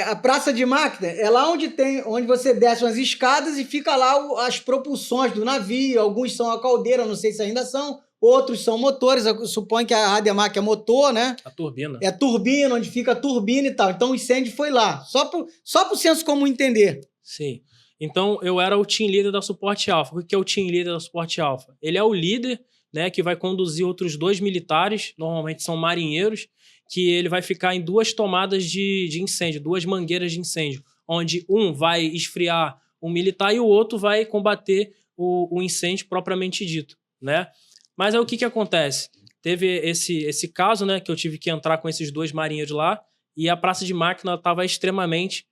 A Praça de Máquina é lá onde você desce umas escadas e fica lá as propulsões do navio. Alguns são a caldeira, não sei se ainda são. Outros são motores. Eu suponho que a Rademacher é motor, né? A turbina. É turbina, onde fica a turbina e tal. Então o incêndio foi lá. Só pro senso comum entender. Sim. Então eu era o team leader da Suporte Alfa. O que é o team leader da Suporte Alfa? Ele é o líder, né, que vai conduzir outros 2 militares, normalmente são marinheiros, que ele vai ficar em 2 tomadas de incêndio, 2 mangueiras de incêndio, onde um vai esfriar o militar e o outro vai combater o incêndio propriamente dito, né? Mas aí o que acontece? Teve esse caso, né, que eu tive que entrar com esses 2 marinheiros lá e a Praça de Máquina estava extremamente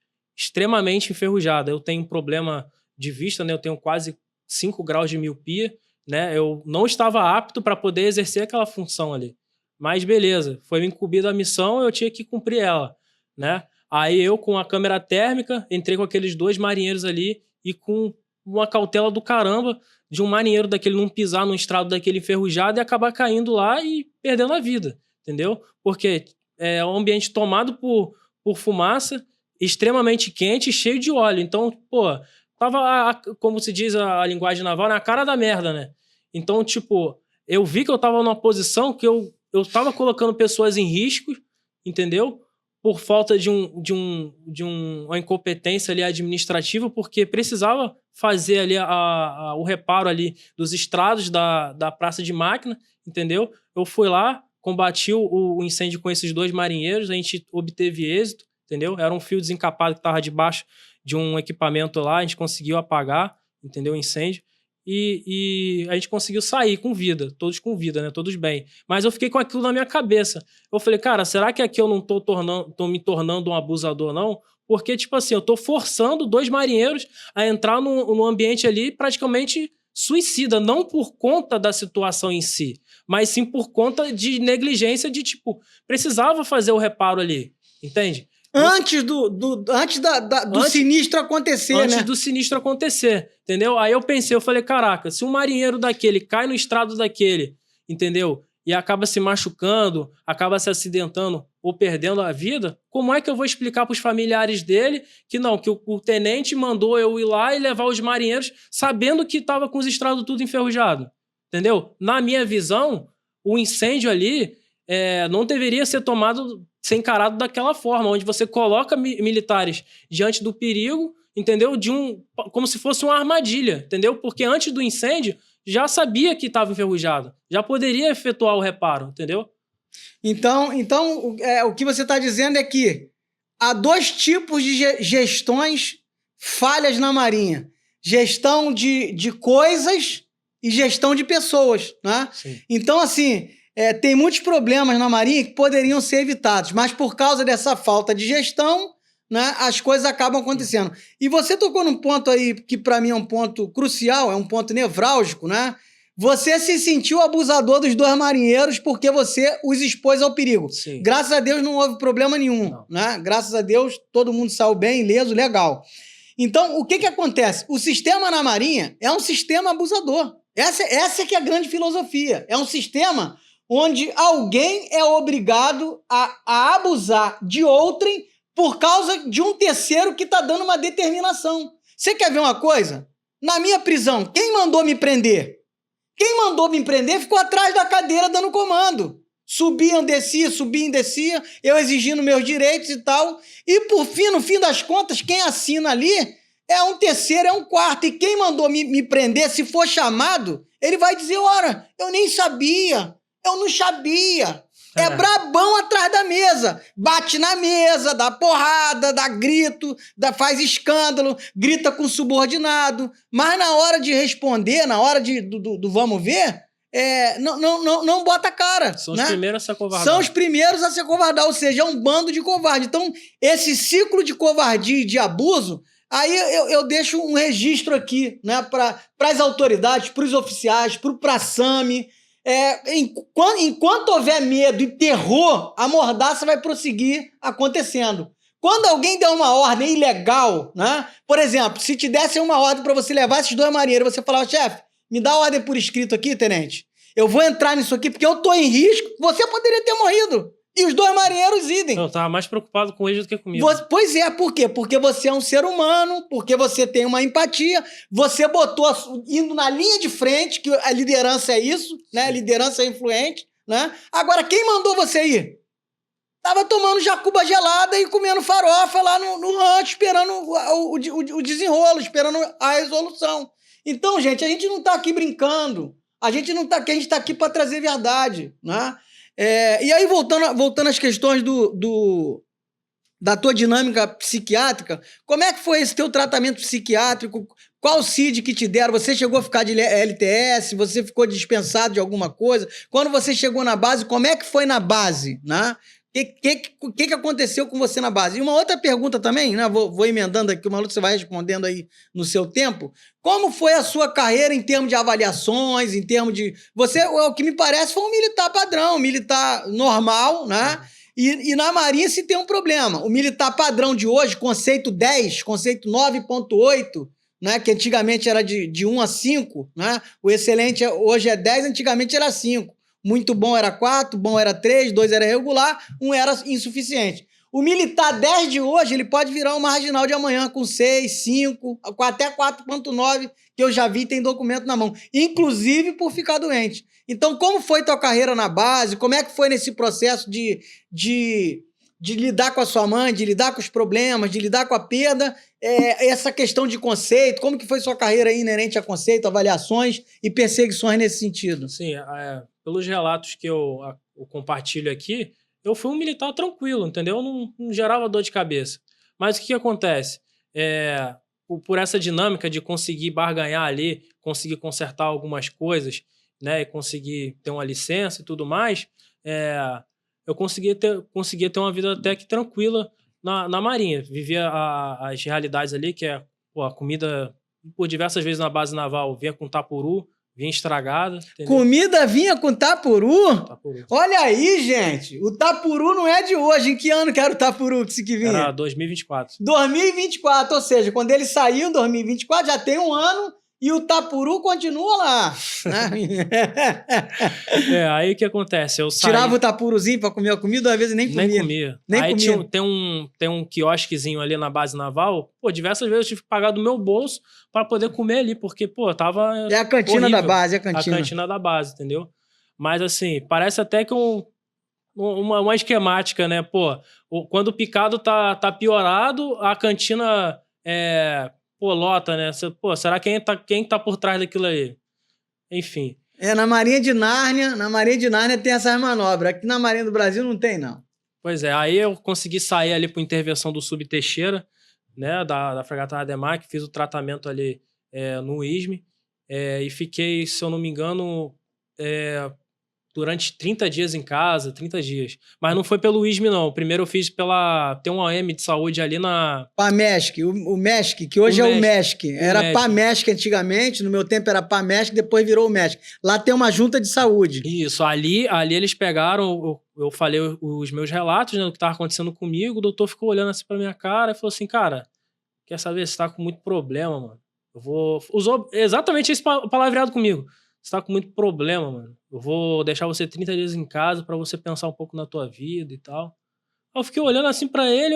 enferrujada. Eu tenho um problema de vista, né? Eu tenho quase 5 graus de miopia, né? Eu não estava apto para poder exercer aquela função ali. Mas beleza, foi me incumbida a missão, eu tinha que cumprir ela, né? Aí eu, com a câmera térmica, entrei com aqueles 2 marinheiros ali e com uma cautela do caramba de um marinheiro daquele não pisar num estrado daquele enferrujado e acabar caindo lá e perdendo a vida, entendeu? Porque é um ambiente tomado por fumaça, extremamente quente e cheio de óleo. Então, pô, tava, como se diz a linguagem naval, na cara da merda, né? Então, tipo, eu vi que eu tava numa posição que eu tava colocando pessoas em risco, entendeu? Por falta de uma incompetência ali administrativa, porque precisava fazer ali o reparo ali dos estrados da Praça de Máquina, entendeu? Eu fui lá, combati o incêndio com esses 2 marinheiros, a gente obteve êxito, entendeu? Era um fio desencapado que estava debaixo de um equipamento lá, a gente conseguiu apagar, entendeu? O incêndio. E a gente conseguiu sair com vida, todos com vida, né? Todos bem. Mas eu fiquei com aquilo na minha cabeça. Eu falei, cara, será que aqui eu não tô me tornando um abusador, não? Porque, tipo assim, eu tô forçando 2 marinheiros a entrar num ambiente ali praticamente suicida, não por conta da situação em si, mas sim por conta de negligência de, tipo, precisava fazer o reparo ali, entende? Antes do sinistro acontecer, antes né? do sinistro acontecer, entendeu? Aí eu pensei, eu falei, caraca, se um marinheiro daquele cai no estrado daquele, entendeu? E acaba se machucando, acaba se acidentando ou perdendo a vida, como é que eu vou explicar para os familiares dele que não, que o tenente mandou eu ir lá e levar os marinheiros sabendo que estava com os estrados tudo enferrujado, entendeu? Na minha visão, o incêndio ali não deveria ser ser encarado daquela forma, onde você coloca militares diante do perigo, entendeu? Como se fosse uma armadilha, entendeu? Porque antes do incêndio, já sabia que estava enferrujado, já poderia efetuar o reparo, entendeu? Então o que você está dizendo é que há 2 tipos de gestões falhas na Marinha. Gestão de coisas e gestão de pessoas, né? Sim. Então, assim, tem muitos problemas na Marinha que poderiam ser evitados, mas por causa dessa falta de gestão, né, as coisas acabam acontecendo. E você tocou num ponto aí que para mim é um ponto crucial, é um ponto nevrálgico, né? Você se sentiu abusador dos dois marinheiros porque você os expôs ao perigo. Sim. Graças a Deus não houve problema nenhum, né? Graças a Deus todo mundo saiu bem, ileso, legal. Então, o que acontece? O sistema na Marinha é um sistema abusador. Essa que é a grande filosofia. É um sistema onde alguém é obrigado a abusar de outrem por causa de um terceiro que está dando uma determinação. Você quer ver uma coisa? Na minha prisão, quem mandou me prender? Quem mandou me prender ficou atrás da cadeira dando comando. Subiam, descia, eu exigindo meus direitos e tal. E por fim, no fim das contas, quem assina ali é um terceiro, é um quarto. E quem mandou me prender, se for chamado, ele vai dizer, ora, eu nem sabia, eu não sabia. É brabão atrás da mesa. Bate na mesa, dá porrada, dá grito, faz escândalo, grita com subordinado. Mas na hora de responder, na hora do vamos ver, não bota a cara. São, né? os primeiros a se acovardar. São os primeiros a se acovardar, ou seja, é um bando de covarde. Então, esse ciclo de covardia e de abuso, aí eu deixo um registro aqui, né, para as autoridades, para os oficiais, para o Praçame. Enquanto houver medo e terror, a mordaça vai prosseguir acontecendo. Quando alguém der uma ordem ilegal, né? Por exemplo, se te desse uma ordem para você levar esses dois marinheiros, você falava, chefe, me dá a ordem por escrito aqui, tenente. Eu vou entrar nisso aqui porque eu tô em risco. Você poderia ter morrido. E os dois marinheiros idem. Eu tava mais preocupado com eles do que comigo. Pois é, por quê? Porque você é um ser humano, porque você tem uma empatia, você botou indo na linha de frente, que a liderança é isso, né? A liderança é influente, né? Agora, quem mandou você ir? Tava tomando jacuba gelada e comendo farofa lá no rancho, esperando o desenrolo, esperando a resolução. Então, gente, a gente não tá aqui brincando. A gente não tá aqui, a gente tá aqui para trazer verdade, né? E aí, voltando às questões da tua dinâmica psiquiátrica, como é que foi esse teu tratamento psiquiátrico? Qual CID que te deram? Você chegou a ficar de LTS? Você ficou dispensado de alguma coisa? Quando você chegou na base, como é que foi na base, né? O que aconteceu com você na base? E uma outra pergunta também, né? Vou emendando aqui, o maluco você vai respondendo aí no seu tempo. Como foi a sua carreira em termos de avaliações, em termos de... Você, o que me parece, foi um militar padrão, um militar normal, né? E na Marinha se tem um problema. O militar padrão de hoje, conceito 10, conceito 9.8, né? Que antigamente era de 1 a 5, né? O excelente hoje é 10, antigamente era 5. Muito bom era 4, bom era 3, 2 era regular, 1 era insuficiente. O militar 10 de hoje, ele pode virar um marginal de amanhã com 6, 5, até 4.9, que eu já vi tem documento na mão. Inclusive por ficar doente. Então, como foi tua carreira na base? Como é que foi nesse processo de lidar com a sua mãe, de lidar com os problemas, de lidar com a perda? Essa questão de conceito, como que foi sua carreira aí inerente a conceito, avaliações e perseguições nesse sentido? Sim, pelos relatos que eu compartilho aqui, eu fui um militar tranquilo, entendeu? Não gerava dor de cabeça. Mas o que acontece? Por essa dinâmica de conseguir barganhar ali, conseguir consertar algumas coisas, né, e conseguir ter uma licença e tudo mais, eu conseguia ter uma vida até que tranquila na Marinha. Vivia as realidades ali, que a comida, por diversas vezes na base naval, vinha com tapuru, vinha estragada. Entendeu? Comida vinha com tapuru? Tapuru? Olha aí, gente. O tapuru não é de hoje. Em que ano que era o tapuru que vinha? Era 2024. 2024, ou seja, quando ele saiu em 2024, já tem um ano e o tapuru continua lá. Né? Aí o que acontece? Eu saí... Tirava o tapuruzinho pra comer a comida, às vezes nem comia. Nem comia. Tem um quiosquezinho ali na base naval. Pô, diversas vezes eu tive que pagar do meu bolso para poder comer ali, porque, pô, tava... É a cantina horrível. Da base, é a cantina. A cantina da base, entendeu? Mas, assim, parece até que uma esquemática, né? Pô, quando o picado tá piorado, a cantina lota, né? Pô, será quem tá por trás daquilo aí? Enfim. Na Marinha de Nárnia tem essas manobras. Aqui na Marinha do Brasil não tem, não. Pois é, aí eu consegui sair ali por intervenção do Sub-Teixeira, né, da fragata Rademacher, fiz o tratamento ali no ISME, e fiquei, se eu não me engano, durante 30 dias em casa, 30 dias. Mas não foi pelo ISME, não. Primeiro eu fiz tem um AM de saúde ali na... PAMESC, o MESC, que hoje é o MESC. Era PAMESC antigamente, no meu tempo era PAMESC, depois virou o MESC. Lá tem uma junta de saúde. Isso, ali eles pegaram, eu falei os meus relatos, né, do que estava acontecendo comigo, o doutor ficou olhando assim pra minha cara e falou assim, cara, quer saber, você tá com muito problema, mano. Usou exatamente esse palavreado comigo. Você tá com muito problema, mano. Eu vou deixar você 30 dias em casa pra você pensar um pouco na tua vida e tal. Eu fiquei olhando assim pra ele,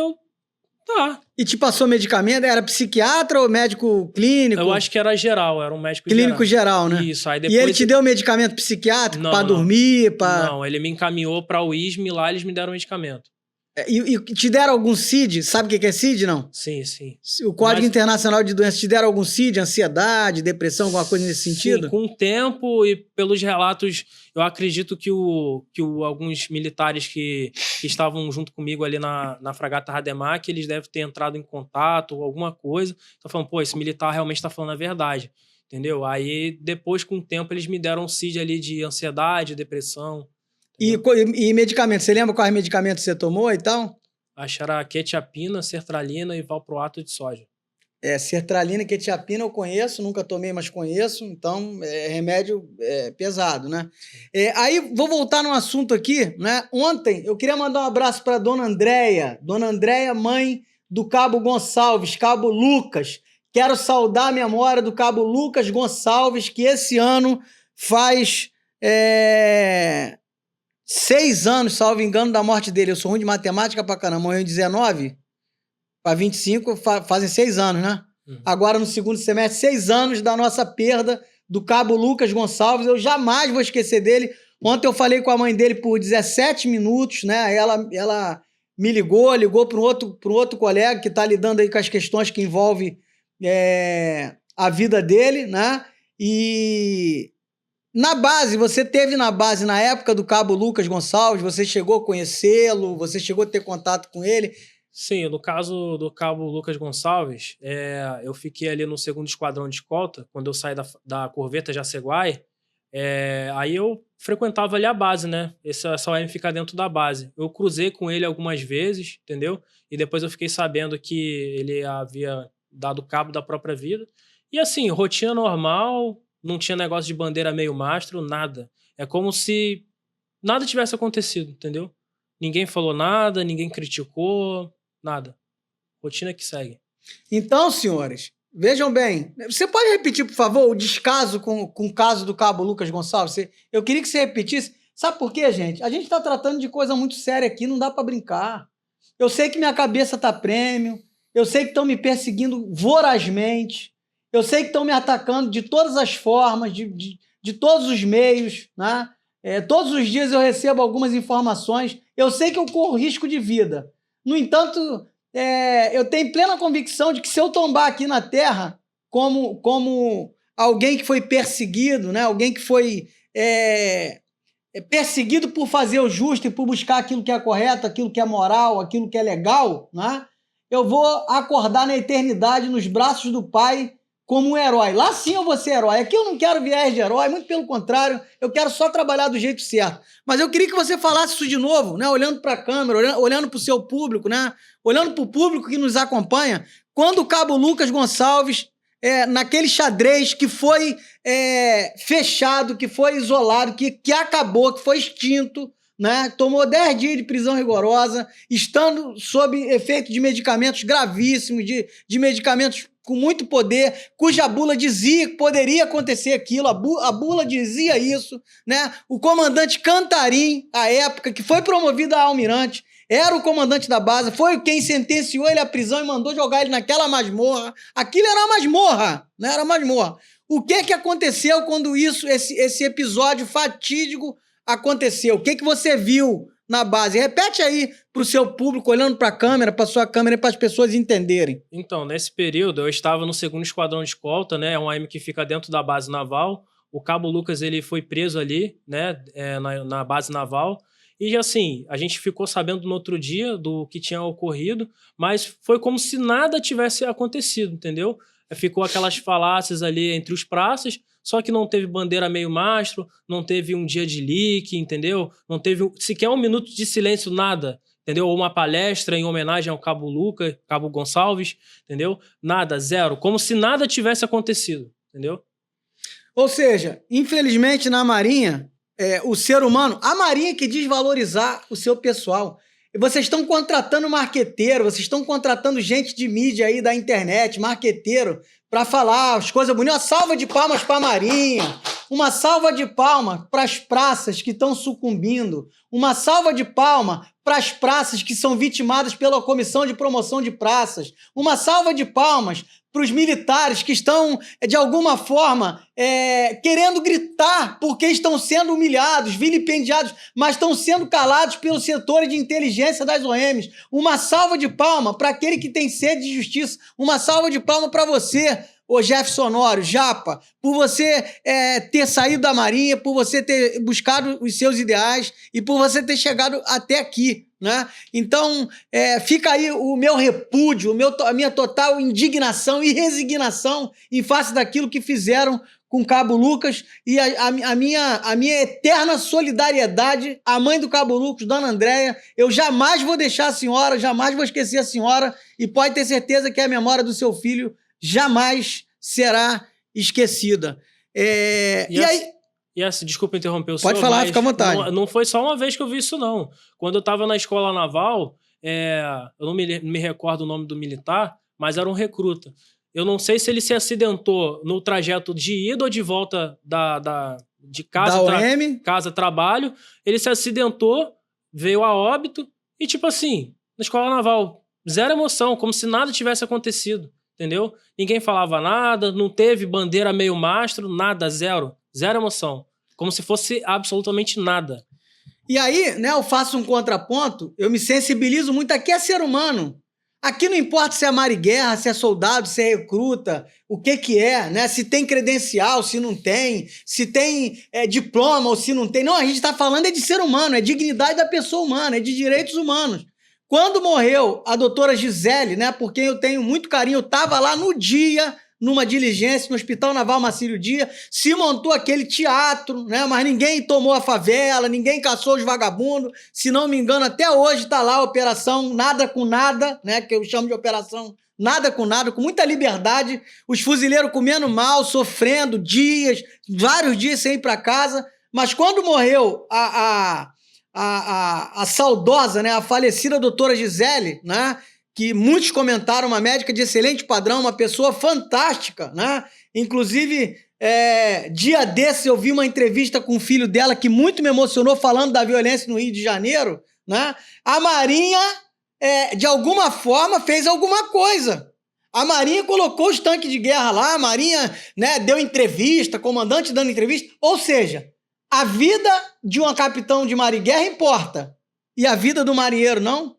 tá. E te passou medicamento? Era psiquiatra ou médico clínico? Eu acho que era geral, era um médico clínico geral, né? Isso, aí depois... E ele te deu medicamento psiquiátrico pra dormir? Não, ele me encaminhou pra o ISME, lá eles me deram medicamento. E te deram algum CID? Sabe o que é CID, não? Sim, sim. O Código Internacional de Doenças, te deram algum CID? Ansiedade, depressão, alguma coisa nesse sentido? Sim, com o tempo e pelos relatos, eu acredito que alguns militares que estavam junto comigo ali na fragata Rademacher, eles devem ter entrado em contato ou alguma coisa. Tô falando, pô, esse militar realmente tá falando a verdade, entendeu? Aí, depois, com o tempo, eles me deram um CID ali de ansiedade, depressão. E medicamento? Você lembra quais medicamentos você tomou e tal? Acho que era quetiapina, sertralina e valproato de sódio. Sertralina e quetiapina eu conheço, nunca tomei, mas conheço. Então, é remédio pesado, né? Aí, vou voltar num assunto aqui, né? Ontem, eu queria mandar um abraço para Dona Andréia. Dona Andréia, mãe do Cabo Gonçalves, Cabo Lucas. Quero saudar a memória do Cabo Lucas Gonçalves, que esse ano faz... 6 anos, salvo engano, da morte dele. Eu sou ruim de matemática pra caramba. Morreu em 19 para 25, fazem 6 anos, né? Uhum. Agora, no segundo semestre, 6 anos da nossa perda do Cabo Lucas Gonçalves. Eu jamais vou esquecer dele. Ontem eu falei com a mãe dele por 17 minutos, né? Ela me ligou para um outro colega que está lidando aí com as questões que envolvem a vida dele, né? E... Na base, você teve na base na época do Cabo Lucas Gonçalves, você chegou a conhecê-lo, você chegou a ter contato com ele? Sim, no caso do Cabo Lucas Gonçalves, eu fiquei ali no 2º Esquadrão de Escolta, quando eu saí da Corveta Jaceguai, aí eu frequentava ali a base, né? Essa OM fica dentro da base. Eu cruzei com ele algumas vezes, entendeu? E depois eu fiquei sabendo que ele havia dado cabo da própria vida. E assim, rotina normal... Não tinha negócio de bandeira meio mastro, nada. É como se nada tivesse acontecido, entendeu? Ninguém falou nada, ninguém criticou, nada. Rotina que segue. Então, senhores, vejam bem. Você pode repetir, por favor, o descaso com o caso do Cabo Lucas Gonçalves? Eu queria que você repetisse. Sabe por quê, gente? A gente está tratando de coisa muito séria aqui, não dá para brincar. Eu sei que minha cabeça tá prêmio, eu sei que estão me perseguindo vorazmente, eu sei que estão me atacando de todas as formas, de todos os meios, né? Todos os dias eu recebo algumas informações. Eu sei que eu corro risco de vida. No entanto, eu tenho plena convicção de que se eu tombar aqui na Terra como alguém que foi perseguido, né? Alguém que foi perseguido por fazer o justo e por buscar aquilo que é correto, aquilo que é moral, aquilo que é legal, né? Eu vou acordar na eternidade nos braços do Pai como um herói. Lá sim eu vou ser herói. Aqui eu não quero viés de herói, muito pelo contrário, eu quero só trabalhar do jeito certo. Mas eu queria que você falasse isso de novo, né? Olhando para a câmera, olhando para o seu público, né? Olhando para o público que nos acompanha. Quando o Cabo Lucas Gonçalves, naquele xadrez que foi fechado, que foi isolado, que acabou, que foi extinto, né? Tomou 10 dias de prisão rigorosa, estando sob efeito de medicamentos gravíssimos, de medicamentos com muito poder, cuja bula dizia que poderia acontecer aquilo, a bula dizia isso, né? O comandante Cantarim, à época, que foi promovido a almirante, era o comandante da base, foi quem sentenciou ele à prisão e mandou jogar ele naquela masmorra. Aquilo era uma masmorra, né? Era uma masmorra. O que aconteceu quando esse episódio fatídico aconteceu? O que você viu na base? Repete aí para o seu público, olhando para a câmera, para sua câmera, para as pessoas entenderem. Então, nesse período, eu estava no 2º Esquadrão de Escolta, né? É um AM que fica dentro da base naval. O Cabo Lucas, ele foi preso ali, né? Na base naval. E, assim, a gente ficou sabendo no outro dia do que tinha ocorrido, mas foi como se nada tivesse acontecido, entendeu? Ficou aquelas falácias ali entre os praças, Só que não teve bandeira meio mastro, não teve um dia de leak, entendeu? Não teve sequer um minuto de silêncio, nada, entendeu? Ou uma palestra em homenagem ao Cabo Luca, Cabo Gonçalves, entendeu? Nada, zero. Como se nada tivesse acontecido, entendeu? Ou seja, infelizmente na Marinha, o ser humano, a Marinha que desvalorizar o seu pessoal. Vocês estão contratando marqueteiro, vocês estão contratando gente de mídia aí da internet, marqueteiro, para falar as coisas bonitas. Uma salva de palmas para a Marinha, uma salva de palmas para as praças que estão sucumbindo, uma salva de palmas para as praças que são vitimadas pela Comissão de Promoção de Praças, uma salva de palmas para os militares que estão, de alguma forma, querendo gritar porque estão sendo humilhados, vilipendiados, mas estão sendo calados pelos setores de inteligência das OMs. Uma salva de palma para aquele que tem sede de justiça. Uma salva de palma para você, ô Jefferson Honório, Japa, por você ter saído da Marinha, por você ter buscado os seus ideais e por você ter chegado até aqui, né? Então, fica aí o meu repúdio, a minha total indignação e resignação em face daquilo que fizeram com Cabo Lucas e a minha eterna solidariedade à mãe do Cabo Lucas, Dona Andréia. Eu jamais vou deixar a senhora, jamais vou esquecer a senhora e pode ter certeza que a memória do seu filho jamais será esquecida. Desculpa interromper o senhor. Pode falar, fica à vontade. Não foi só uma vez que eu vi isso, não. Quando eu estava na escola naval, eu não me recordo o nome do militar, mas era um recruta. Eu não sei se ele se acidentou no trajeto de ida ou de volta de casa, trabalho. Ele se acidentou, veio a óbito e, tipo assim, na escola naval, zero emoção, como se nada tivesse acontecido. Entendeu? Ninguém falava nada, não teve bandeira meio mastro, nada, zero. Zero emoção. Como se fosse absolutamente nada. E aí, né, eu faço um contraponto, eu me sensibilizo muito. Aqui é ser humano. Aqui não importa se é marighera, se é soldado, se é recruta, o que é, né? Se tem credencial, se não tem, se tem diploma ou se não tem. Não, a gente está falando de ser humano, é dignidade da pessoa humana, é de direitos humanos. Quando morreu a doutora Gisele, né, por quem eu tenho muito carinho, eu estava lá no dia, numa diligência, no Hospital Naval Marcílio Dias, se montou aquele teatro, né, mas ninguém tomou a favela, ninguém caçou os vagabundos, se não me engano, até hoje está lá a operação Nada com Nada, né, que eu chamo de operação Nada com Nada, com muita liberdade, os fuzileiros comendo mal, sofrendo vários dias sem ir para casa, mas quando morreu a saudosa, né, a falecida doutora Gisele, né, que muitos comentaram, uma médica de excelente padrão, uma pessoa fantástica, né? Inclusive, dia desses eu vi uma entrevista com o filho dela que muito me emocionou falando da violência no Rio de Janeiro, né? A Marinha, de alguma forma, fez alguma coisa. A Marinha colocou os tanques de guerra lá, a Marinha, né, deu entrevista, comandante dando entrevista, ou seja, a vida de um capitão de marighera importa. E a vida do marinheiro não?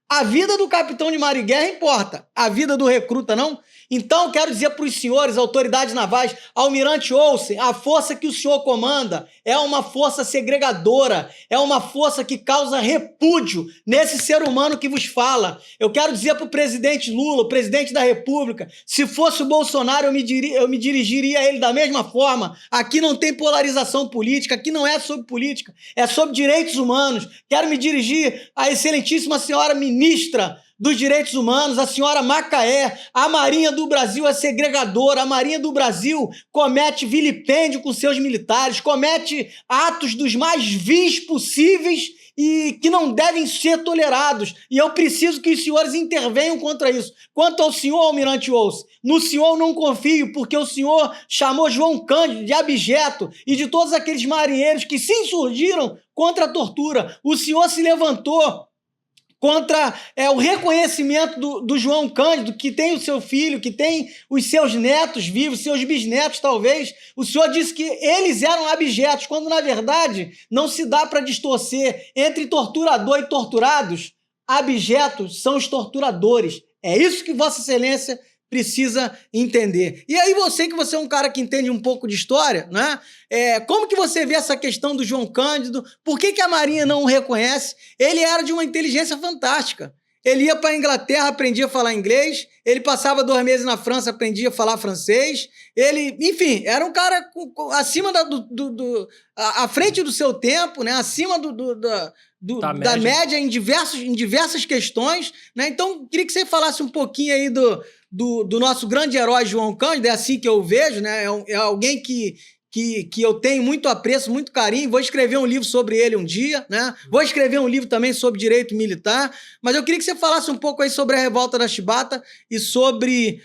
A vida do capitão de marighera importa. A vida do recruta não? Então, quero dizer para os senhores, autoridades navais, almirante Olsen, a força que o senhor comanda é uma força segregadora, é uma força que causa repúdio nesse ser humano que vos fala. Eu quero dizer para o presidente Lula, o presidente da República, se fosse o Bolsonaro, eu me dirigiria a ele da mesma forma. Aqui não tem polarização política, aqui não é sobre política, é sobre direitos humanos. Quero me dirigir à excelentíssima senhora ministra dos Direitos Humanos, a senhora Macaé. A Marinha do Brasil é segregadora, a Marinha do Brasil comete vilipêndio com seus militares, comete atos dos mais vis possíveis e que não devem ser tolerados. E eu preciso que os senhores intervenham contra isso. Quanto ao senhor, almirante Olsen, no senhor eu não confio, porque o senhor chamou João Cândido de abjeto e de todos aqueles marinheiros que se insurgiram contra a tortura. O senhor se levantou contra o reconhecimento do João Cândido, que tem o seu filho, que tem os seus netos vivos, seus bisnetos talvez. O senhor disse que eles eram abjetos, quando na verdade não se dá para distorcer entre torturador e torturados. Abjetos são os torturadores. É isso que Vossa Excelência precisa entender. E aí você é um cara que entende um pouco de história, né? Como que você vê essa questão do João Cândido? Por que a Marinha não o reconhece? Ele era de uma inteligência fantástica. Ele ia para a Inglaterra, aprendia a falar inglês. Ele passava 2 meses na França, aprendia a falar francês. Ele, enfim, era um cara acima à frente do seu tempo, né? Acima da média em diversas questões, né? Então, queria que você falasse um pouquinho aí do nosso grande herói João Cândido. É assim que eu vejo, né? É alguém que eu tenho muito apreço, muito carinho. Vou escrever um livro sobre ele um dia, né? Vou escrever um livro também sobre direito militar. Mas eu queria que você falasse um pouco aí sobre a Revolta da Chibata e sobre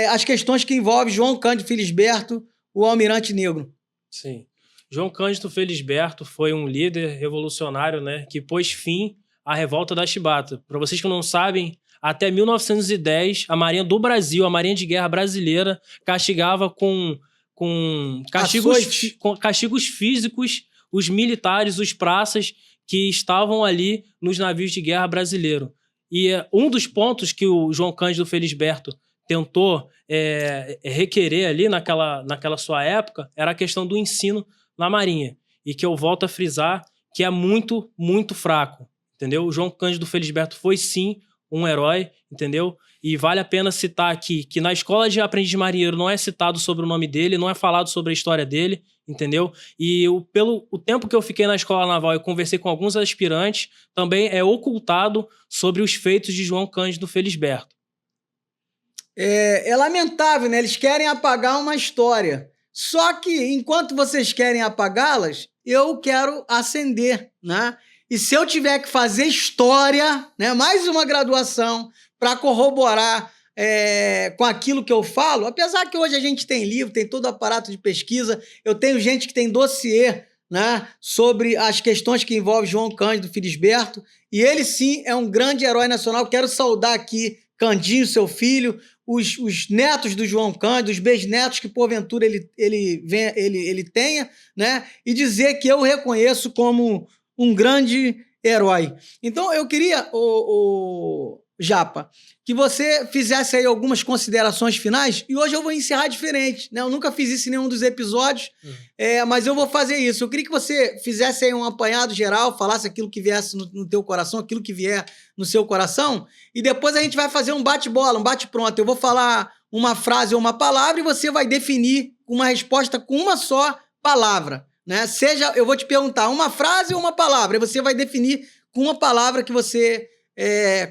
as questões que envolvem João Cândido Felisberto, o Almirante Negro. Sim. João Cândido Felisberto foi um líder revolucionário, né, que pôs fim à Revolta da Chibata. Para vocês que não sabem, até 1910, a Marinha do Brasil, a Marinha de Guerra brasileira, castigava com castigos físicos os militares, os praças que estavam ali nos navios de guerra brasileiro. E um dos pontos que o João Cândido Felisberto tentou requerer ali naquela sua época era a questão do ensino na Marinha. E que eu volto a frisar que é muito, muito fraco, entendeu? O João Cândido Felisberto foi, sim, um herói, entendeu? E vale a pena citar aqui que na escola de aprendiz marinheiro não é citado sobre o nome dele, não é falado sobre a história dele, entendeu? E pelo tempo que eu fiquei na escola naval e conversei com alguns aspirantes, também é ocultado sobre os feitos de João Cândido Felisberto. É lamentável, né? Eles querem apagar uma história. Só que, enquanto vocês querem apagá-las, eu quero acender, né? E se eu tiver que fazer história, né, mais uma graduação para corroborar com aquilo que eu falo, apesar que hoje a gente tem livro, tem todo o aparato de pesquisa, eu tenho gente que tem dossiê, né, sobre as questões que envolvem João Cândido Felisberto, e ele sim é um grande herói nacional. Quero saudar aqui Candinho, seu filho, os netos do João Cândido, os bisnetos que porventura ele tenha, né, e dizer que eu o reconheço como um grande herói. Então, eu queria, Japa, que você fizesse aí algumas considerações finais, e hoje eu vou encerrar diferente, né? Eu nunca fiz isso em nenhum dos episódios, mas eu vou fazer isso. Eu queria que você fizesse aí um apanhado geral, falasse aquilo que viesse no teu coração, aquilo que vier no seu coração, e depois a gente vai fazer um bate-bola, um bate-pronto. Eu vou falar uma frase ou uma palavra e você vai definir uma resposta com uma só palavra, né? Eu vou te perguntar uma frase ou uma palavra, e você vai definir com uma palavra que você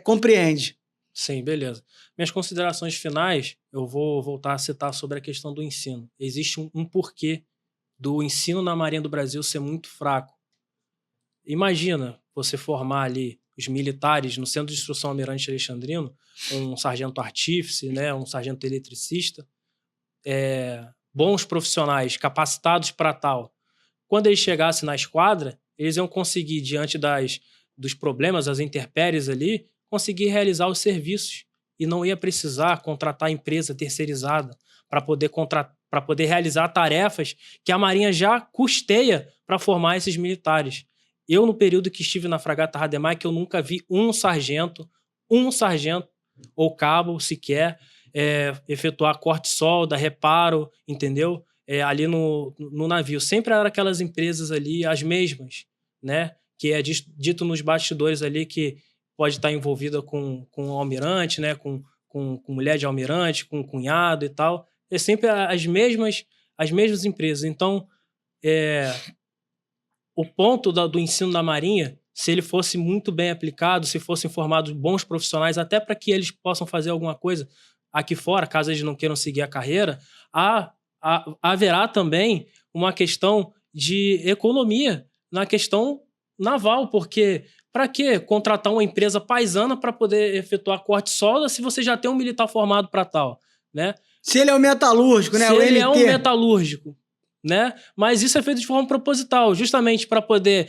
compreende. Sim, beleza. Minhas considerações finais, eu vou voltar a citar sobre a questão do ensino. Existe um porquê do ensino na Marinha do Brasil ser muito fraco. Imagina você formar ali os militares no Centro de Instrução Almirante Alexandrino, um sargento artífice, né, um sargento eletricista, bons profissionais, capacitados para tal. Quando eles chegassem na esquadra, eles iam conseguir, diante dos problemas, das intempéries ali, conseguir realizar os serviços e não ia precisar contratar empresa terceirizada para poder realizar tarefas que a Marinha já custeia para formar esses militares. Eu, no período que estive na fragata Rademar, que eu nunca vi um sargento ou cabo sequer efetuar corte solda, reparo, entendeu? Ali no navio. Sempre eram aquelas empresas ali, as mesmas, né? Que é dito nos bastidores ali que pode estar envolvida com o almirante, né? Com mulher de almirante, com cunhado e tal. É sempre as mesmas empresas. Então, o ponto do ensino da Marinha, se ele fosse muito bem aplicado, se fossem formados bons profissionais, até para que eles possam fazer alguma coisa aqui fora, caso eles não queiram seguir a carreira, haverá também uma questão de economia na questão naval, porque para que contratar uma empresa paisana para poder efetuar corte solda se você já tem um militar formado para tal, né? Se ele é um metalúrgico, né? Se ele é um metalúrgico, né? Mas isso é feito de forma proposital, justamente para poder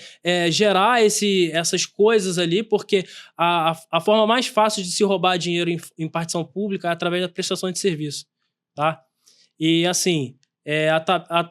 gerar essas coisas ali, porque a forma mais fácil de se roubar dinheiro em partição pública é através da prestação de serviço, tá? E assim,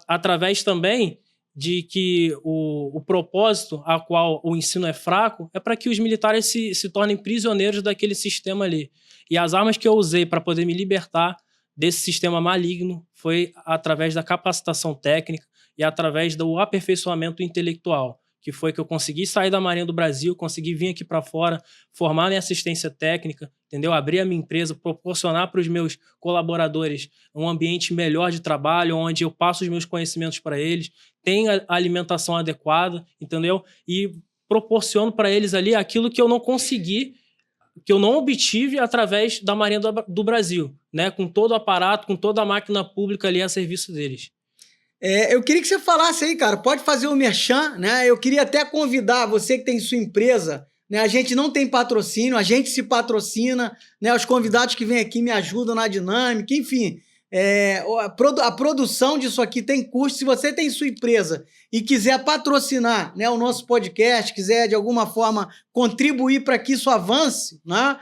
através também de que o propósito a qual o ensino é fraco é para que os militares se tornem prisioneiros daquele sistema ali. E as armas que eu usei para poder me libertar desse sistema maligno foi através da capacitação técnica e através do aperfeiçoamento intelectual, que foi que eu consegui sair da Marinha do Brasil, consegui vir aqui para fora, formar minha assistência técnica, entendeu? Abrir a minha empresa, proporcionar para os meus colaboradores um ambiente melhor de trabalho, onde eu passo os meus conhecimentos para eles, tenho a alimentação adequada, entendeu? E proporciono para eles ali aquilo que eu não consegui, que eu não obtive através da Marinha do Brasil, né? Com todo o aparato, com toda a máquina pública ali a serviço deles. Eu queria que você falasse aí, cara, pode fazer o merchan, né? Eu queria até convidar você que tem sua empresa, né? A gente não tem patrocínio, a gente se patrocina, né? Os convidados que vêm aqui me ajudam na dinâmica, enfim. A produção disso aqui tem custo. Se você tem sua empresa e quiser patrocinar, né, o nosso podcast, quiser de alguma forma contribuir para que isso avance, né?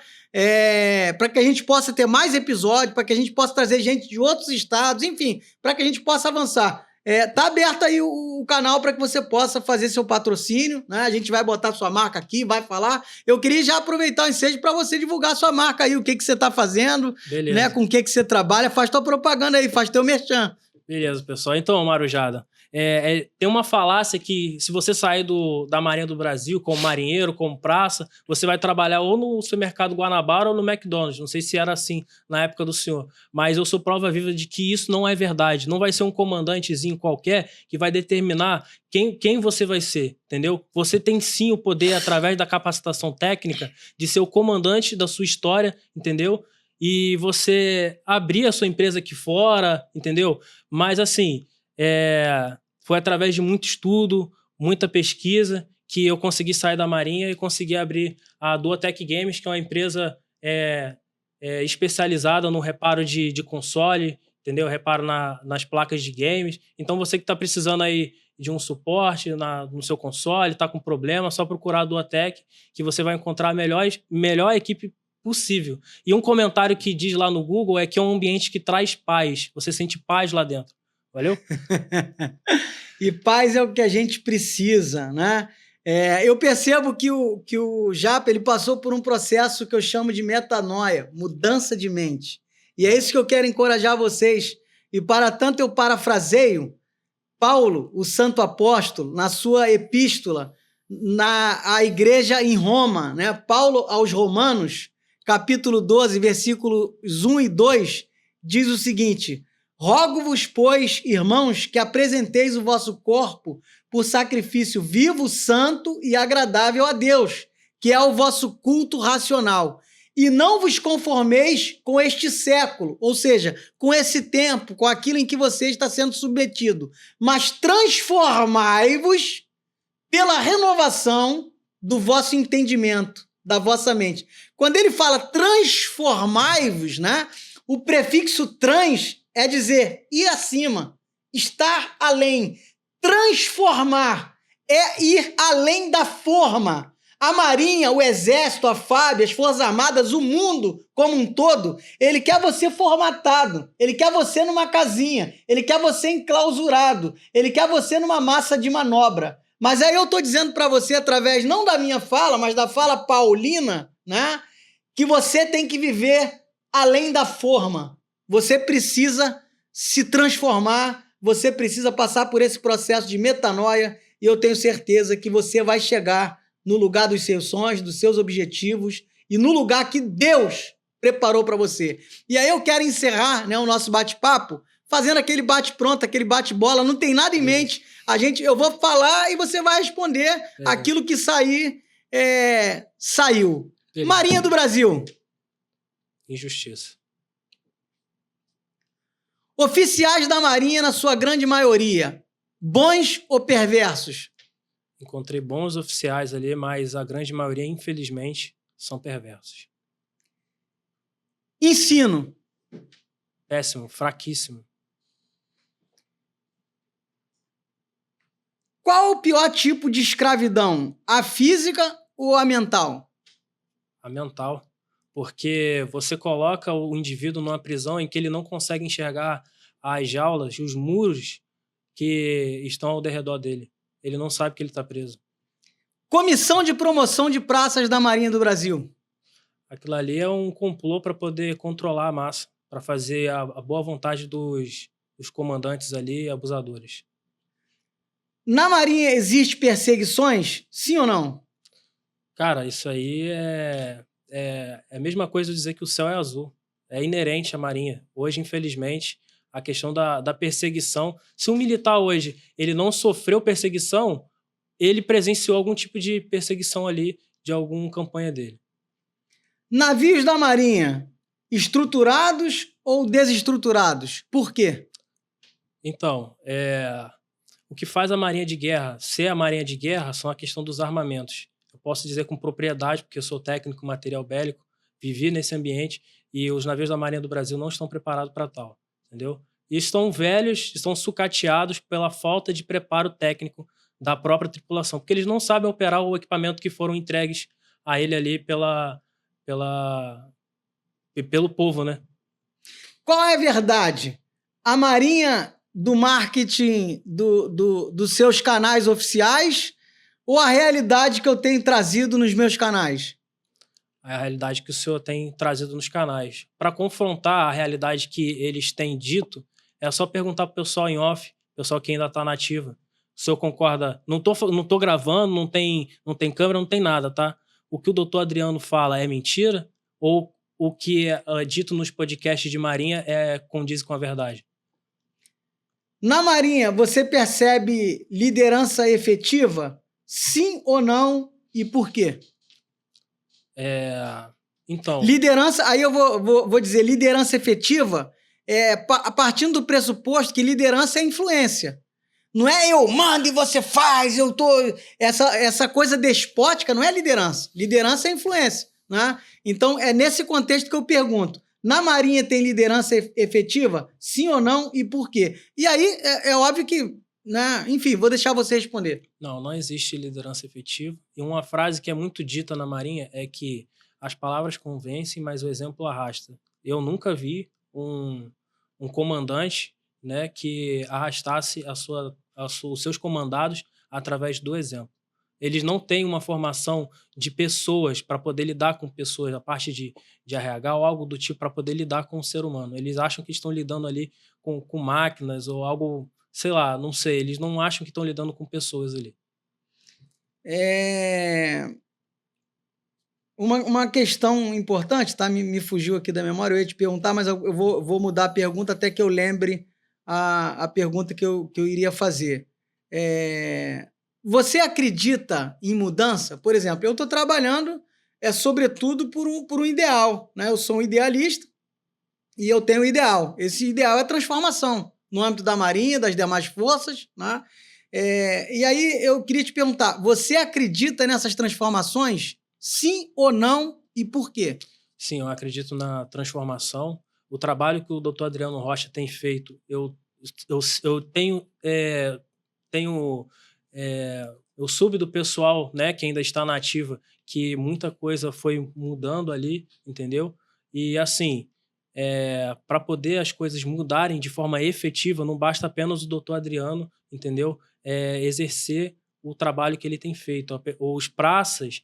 Para que a gente possa ter mais episódios, para que a gente possa trazer gente de outros estados, enfim, para que a gente possa avançar. Tá aberto aí o canal para que você possa fazer seu patrocínio, né? A gente vai botar sua marca aqui, vai falar. Eu queria já aproveitar o ensejo para você divulgar sua marca aí, o que você está fazendo, né? Com o que você trabalha, faz tua propaganda aí, faz teu merchan. Beleza, pessoal. Então, Marujada, tem uma falácia que se você sair da Marinha do Brasil como marinheiro, como praça, você vai trabalhar ou no supermercado Guanabara ou no McDonald's. Não sei se era assim na época do senhor, mas eu sou prova viva de que isso não é verdade. Não vai ser um comandantezinho qualquer que vai determinar quem você vai ser, entendeu? Você tem sim o poder, através da capacitação técnica, de ser o comandante da sua história, entendeu? E você abrir a sua empresa aqui fora, entendeu? Mas, assim, foi através de muito estudo, muita pesquisa, que eu consegui sair da Marinha e consegui abrir a Duotech Games, que é uma empresa especializada no reparo de console, entendeu? Reparo nas placas de games. Então, você que está precisando aí de um suporte no seu console, está com problema, é só procurar a Duotech, que você vai encontrar a melhor equipe possível. E um comentário que diz lá no Google é que é um ambiente que traz paz. Você sente paz lá dentro. Valeu? E paz é o que a gente precisa, né? Eu percebo que o Japa ele passou por um processo que eu chamo de metanoia, mudança de mente. E é isso que eu quero encorajar vocês. E para tanto eu parafraseio Paulo, o santo apóstolo, na sua epístola à igreja em Roma, né? Paulo aos Romanos, capítulo 12, versículos 1 e 2, diz o seguinte: rogo-vos, pois, irmãos, que apresenteis o vosso corpo por sacrifício vivo, santo e agradável a Deus, que é o vosso culto racional. E não vos conformeis com este século, ou seja, com esse tempo, com aquilo em que você está sendo submetido, mas transformai-vos pela renovação do vosso entendimento, da vossa mente. Quando ele fala transformai-vos, né? O prefixo trans é dizer ir acima, estar além. Transformar é ir além da forma. A Marinha, o Exército, a FAB, as Forças Armadas, o mundo como um todo, ele quer você formatado, ele quer você numa casinha, ele quer você enclausurado, ele quer você numa massa de manobra. Mas aí eu estou dizendo para você, através não da minha fala, mas da fala paulina, né, que você tem que viver além da forma. Você precisa se transformar, você precisa passar por esse processo de metanoia, e eu tenho certeza que você vai chegar no lugar dos seus sonhos, dos seus objetivos e no lugar que Deus preparou para você. E aí eu quero encerrar, né, o nosso bate-papo fazendo aquele bate-pronto, aquele bate-bola. Não tem nada em mente. Eu vou falar e você vai responder aquilo que sair, saiu. Beleza. Marinha do Brasil. Injustiça. Oficiais da Marinha, na sua grande maioria, bons ou perversos? Encontrei bons oficiais ali, mas a grande maioria, infelizmente, são perversos. Ensino. Péssimo, fraquíssimo. Qual o pior tipo de escravidão? A física ou a mental? A mental. Porque você coloca o indivíduo numa prisão em que ele não consegue enxergar as jaulas, os muros que estão ao redor dele. Ele não sabe que ele está preso. Comissão de promoção de praças da Marinha do Brasil. Aquilo ali é um complô para poder controlar a massa, para fazer a boa vontade dos comandantes ali, abusadores. Na Marinha existe perseguições? Sim ou não? Cara, isso aí é a mesma coisa de dizer que o céu é azul. É inerente à Marinha. Hoje, infelizmente, a questão da perseguição... Se um militar hoje ele não sofreu perseguição, ele presenciou algum tipo de perseguição ali de alguma campanha dele. Navios da Marinha, estruturados ou desestruturados? Por quê? Então, o que faz a Marinha de Guerra ser a Marinha de Guerra são a questão dos armamentos. Eu posso dizer com propriedade, porque eu sou técnico em material bélico, vivi nesse ambiente e os navios da Marinha do Brasil não estão preparados para tal, entendeu? E estão velhos, estão sucateados pela falta de preparo técnico da própria tripulação, porque eles não sabem operar o equipamento que foram entregues a ele ali pelo povo, né? Qual é a verdade? A Marinha do marketing dos seus canais oficiais ou a realidade que eu tenho trazido nos meus canais? A realidade que o senhor tem trazido nos canais. Para confrontar a realidade que eles têm dito, é só perguntar para o pessoal em off, pessoal que ainda está na ativa. O senhor concorda? Não tô gravando, não tem câmera, não tem nada, tá? O que o doutor Adriano fala é mentira? Ou o que é dito nos podcasts de Marinha condiz com a verdade? Na Marinha, você percebe liderança efetiva? Sim ou não? E por quê? Então... Liderança, aí eu vou dizer, liderança efetiva, partindo do pressuposto que liderança é influência. Não é eu mando e você faz, eu tô... Essa coisa despótica não é liderança. Liderança é influência, né? Então, é nesse contexto que eu pergunto. Na Marinha tem liderança efetiva? Sim ou não? E por quê? E aí, é óbvio que... Né? Enfim, vou deixar você responder. Não existe liderança efetiva. E uma frase que é muito dita na Marinha é que as palavras convencem, mas o exemplo arrasta. Eu nunca vi um comandante, né, que arrastasse os seus comandados através do exemplo. Eles não têm uma formação de pessoas para poder lidar com pessoas, a parte de RH ou algo do tipo para poder lidar com o ser humano. Eles acham que estão lidando ali com máquinas ou algo... Sei lá, não sei, eles não acham que estão lidando com pessoas ali. Uma questão importante, tá? Me fugiu aqui da memória, eu ia te perguntar, mas eu vou mudar a pergunta até que eu lembre a pergunta que eu iria fazer. Você acredita em mudança? Por exemplo, eu estou trabalhando, sobretudo por um ideal, né? Eu sou um idealista e eu tenho um ideal. Esse ideal é transformação no âmbito da Marinha, das demais forças, né? E aí eu queria te perguntar, você acredita nessas transformações? Sim ou não? E por quê? Sim, eu acredito na transformação. O trabalho que o Dr. Adriano Rocha tem feito, eu soube do pessoal, né, que ainda está na ativa, que muita coisa foi mudando ali, entendeu? E assim... para poder as coisas mudarem de forma efetiva, não basta apenas o doutor Adriano, entendeu? Exercer o trabalho que ele tem feito. Os praças,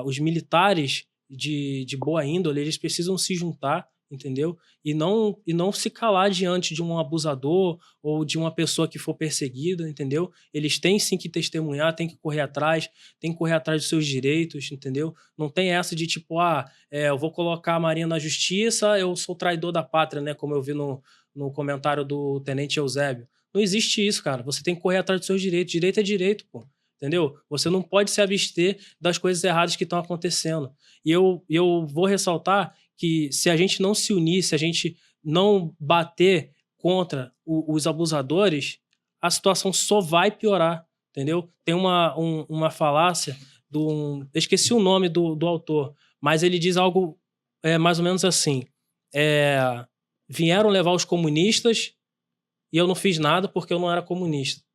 os militares de boa índole, eles precisam se juntar, entendeu? E não se calar diante de um abusador ou de uma pessoa que for perseguida, entendeu? Eles têm sim que testemunhar, têm que correr atrás dos seus direitos, entendeu? Não tem essa de tipo, eu vou colocar a Marinha na justiça, eu sou traidor da pátria, né? Como eu vi no comentário do Tenente Eusébio. Não existe isso, cara. Você tem que correr atrás dos seus direitos. Direito é direito, pô. Entendeu? Você não pode se abster das coisas erradas que estão acontecendo. E eu vou ressaltar que se a gente não se unir, se a gente não bater contra os abusadores, a situação só vai piorar, entendeu? Tem uma falácia eu esqueci o nome do autor, mas ele diz algo mais ou menos assim, vieram levar os comunistas e eu não fiz nada porque eu não era comunista.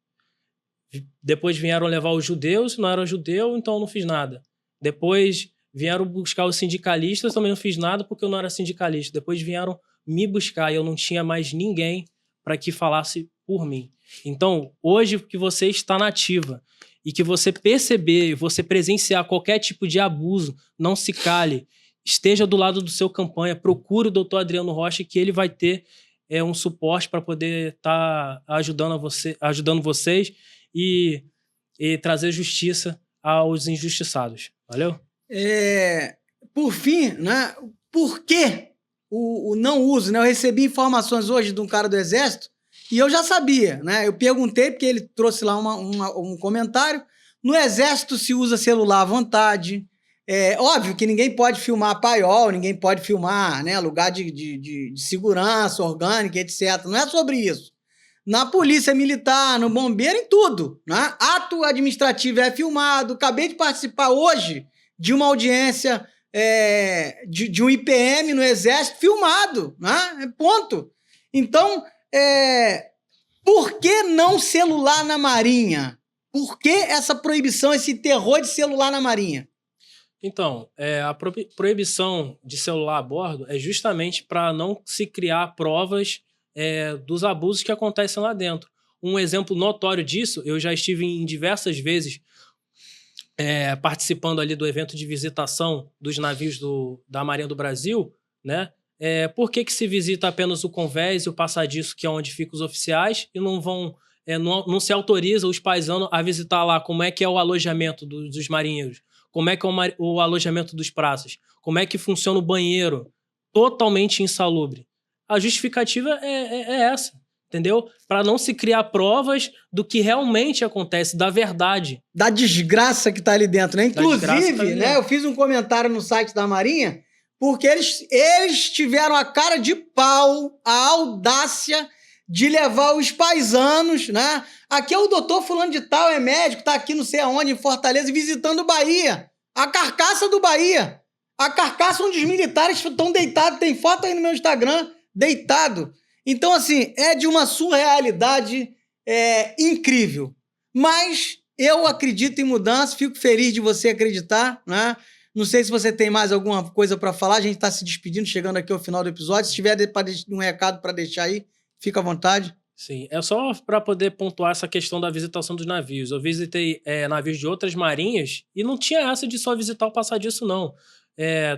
Depois vieram levar os judeus, não era judeu, então eu não fiz nada. Depois vieram buscar os sindicalistas, também não fiz nada porque eu não era sindicalista. Depois vieram me buscar e eu não tinha mais ninguém para que falasse por mim. Então, hoje que você está na ativa e que você perceber, você presenciar qualquer tipo de abuso, não se cale. Esteja do lado do seu campanha, procure o doutor Adriano Rocha que ele vai ter um suporte para poder estar ajudando vocês e trazer justiça aos injustiçados. Valeu? Por fim, né, por que o não uso? Né? Eu recebi informações hoje de um cara do Exército e eu já sabia. Né? Eu perguntei, porque ele trouxe lá um comentário. No Exército se usa celular à vontade. Óbvio que ninguém pode filmar paiol, ninguém pode filmar, né, lugar de segurança orgânica, etc. Não é sobre isso. Na polícia militar, no bombeiro, em tudo. Né? Ato administrativo é filmado. Acabei de participar hoje de uma audiência de um IPM no Exército filmado. Né? Ponto. Então, por que não celular na Marinha? Por que essa proibição, esse terror de celular na Marinha? Então, a proibição de celular a bordo é justamente para não se criar provas dos abusos que acontecem lá dentro. Um exemplo notório disso, eu já estive em diversas vezes participando ali do evento de visitação dos navios da Marinha do Brasil, né? Por que se visita apenas o convés e o passadiço, que é onde ficam os oficiais, e não se autoriza os paisanos a visitar lá como é que é o alojamento dos marinheiros, como é que é o alojamento dos praças, como é que funciona o banheiro, totalmente insalubre. A justificativa é essa, entendeu? Para não se criar provas do que realmente acontece, da verdade. Da desgraça que está ali dentro, né? Inclusive, né, eu fiz um comentário no site da Marinha, porque eles tiveram a cara de pau, a audácia de levar os paisanos, né? Aqui é o doutor fulano de tal, é médico, tá aqui não sei aonde, em Fortaleza, visitando o Bahia. A carcaça do Bahia. A carcaça onde os militares estão deitados. Tem foto aí no meu Instagram, deitado. Então, assim, é de uma surrealidade incrível. Mas eu acredito em mudança, fico feliz de você acreditar, né? Não sei se você tem mais alguma coisa para falar, a gente está se despedindo, chegando aqui ao final do episódio. Se tiver um recado para deixar aí, fica à vontade. Sim, é só para poder pontuar essa questão da visitação dos navios. Eu visitei navios de outras marinhas e não tinha essa de só visitar o passadiço, não.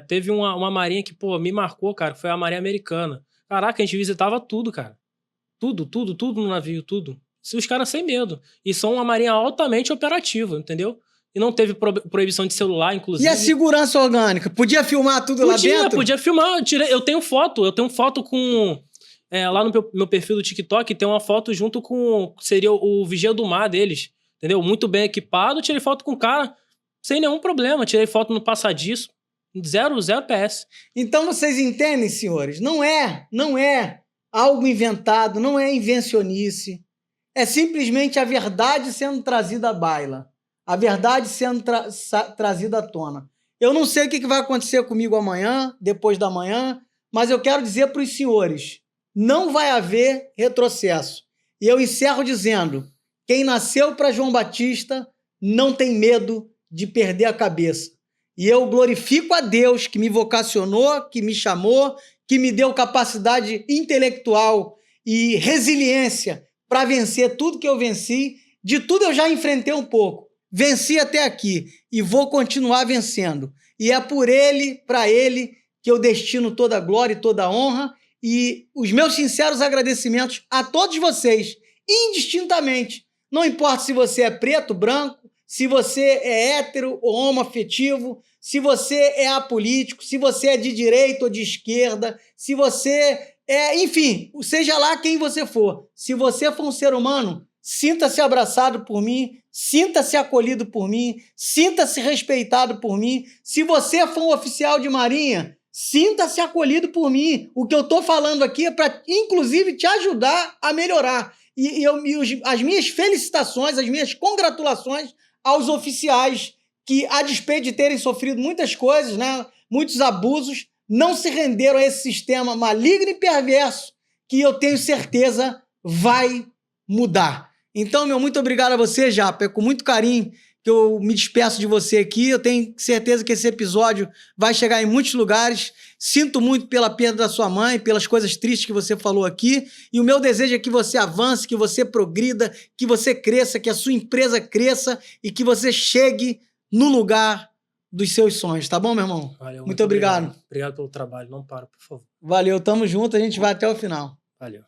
Teve uma marinha que, me marcou, cara, foi a Marinha Americana. Caraca, a gente visitava tudo, cara. Tudo no navio, tudo. Os caras sem medo. E são uma marinha altamente operativa, entendeu? E não teve proibição de celular, inclusive. E a segurança orgânica? Podia filmar tudo lá dentro? Podia filmar. Eu tenho foto com... lá no meu perfil do TikTok tem uma foto junto com... Seria o vigia do mar deles, entendeu? Muito bem equipado, tirei foto com o cara sem nenhum problema. Tirei foto no passadiço. Zero PS. Então vocês entendem, senhores? Não é algo inventado, não é invencionice. É simplesmente a verdade sendo trazida à baila. A verdade sendo trazida à tona. Eu não sei o que vai acontecer comigo amanhã, depois da manhã, mas eu quero dizer para os senhores, não vai haver retrocesso. E eu encerro dizendo, quem nasceu para João Batista não tem medo de perder a cabeça. E eu glorifico a Deus que me vocacionou, que me chamou, que me deu capacidade intelectual e resiliência para vencer tudo que eu venci. De tudo eu já enfrentei um pouco. Venci até aqui e vou continuar vencendo. E é por ele, para ele, que eu destino toda a glória e toda a honra. E os meus sinceros agradecimentos a todos vocês, indistintamente. Não importa se você é preto, branco, se você é hétero ou homoafetivo, se você é apolítico, se você é de direita ou de esquerda, se você enfim, seja lá quem você for. Se você for um ser humano, sinta-se abraçado por mim, sinta-se acolhido por mim, sinta-se respeitado por mim. Se você for um oficial de marinha, sinta-se acolhido por mim. O que eu estou falando aqui é para, inclusive, te ajudar a melhorar. As minhas felicitações, as minhas congratulações aos oficiais que, a despeito de terem sofrido muitas coisas, né, muitos abusos, não se renderam a esse sistema maligno e perverso que eu tenho certeza vai mudar. Então, muito obrigado a você, Japa. É com muito carinho que eu me despeço de você aqui. Eu tenho certeza que esse episódio vai chegar em muitos lugares. Sinto muito pela perda da sua mãe, pelas coisas tristes que você falou aqui. E o meu desejo é que você avance, que você progrida, que você cresça, que a sua empresa cresça e que você chegue no lugar dos seus sonhos. Tá bom, meu irmão? Valeu, muito obrigado. Obrigado pelo trabalho. Não para, por favor. Valeu, tamo junto. A gente vai até o final. Valeu.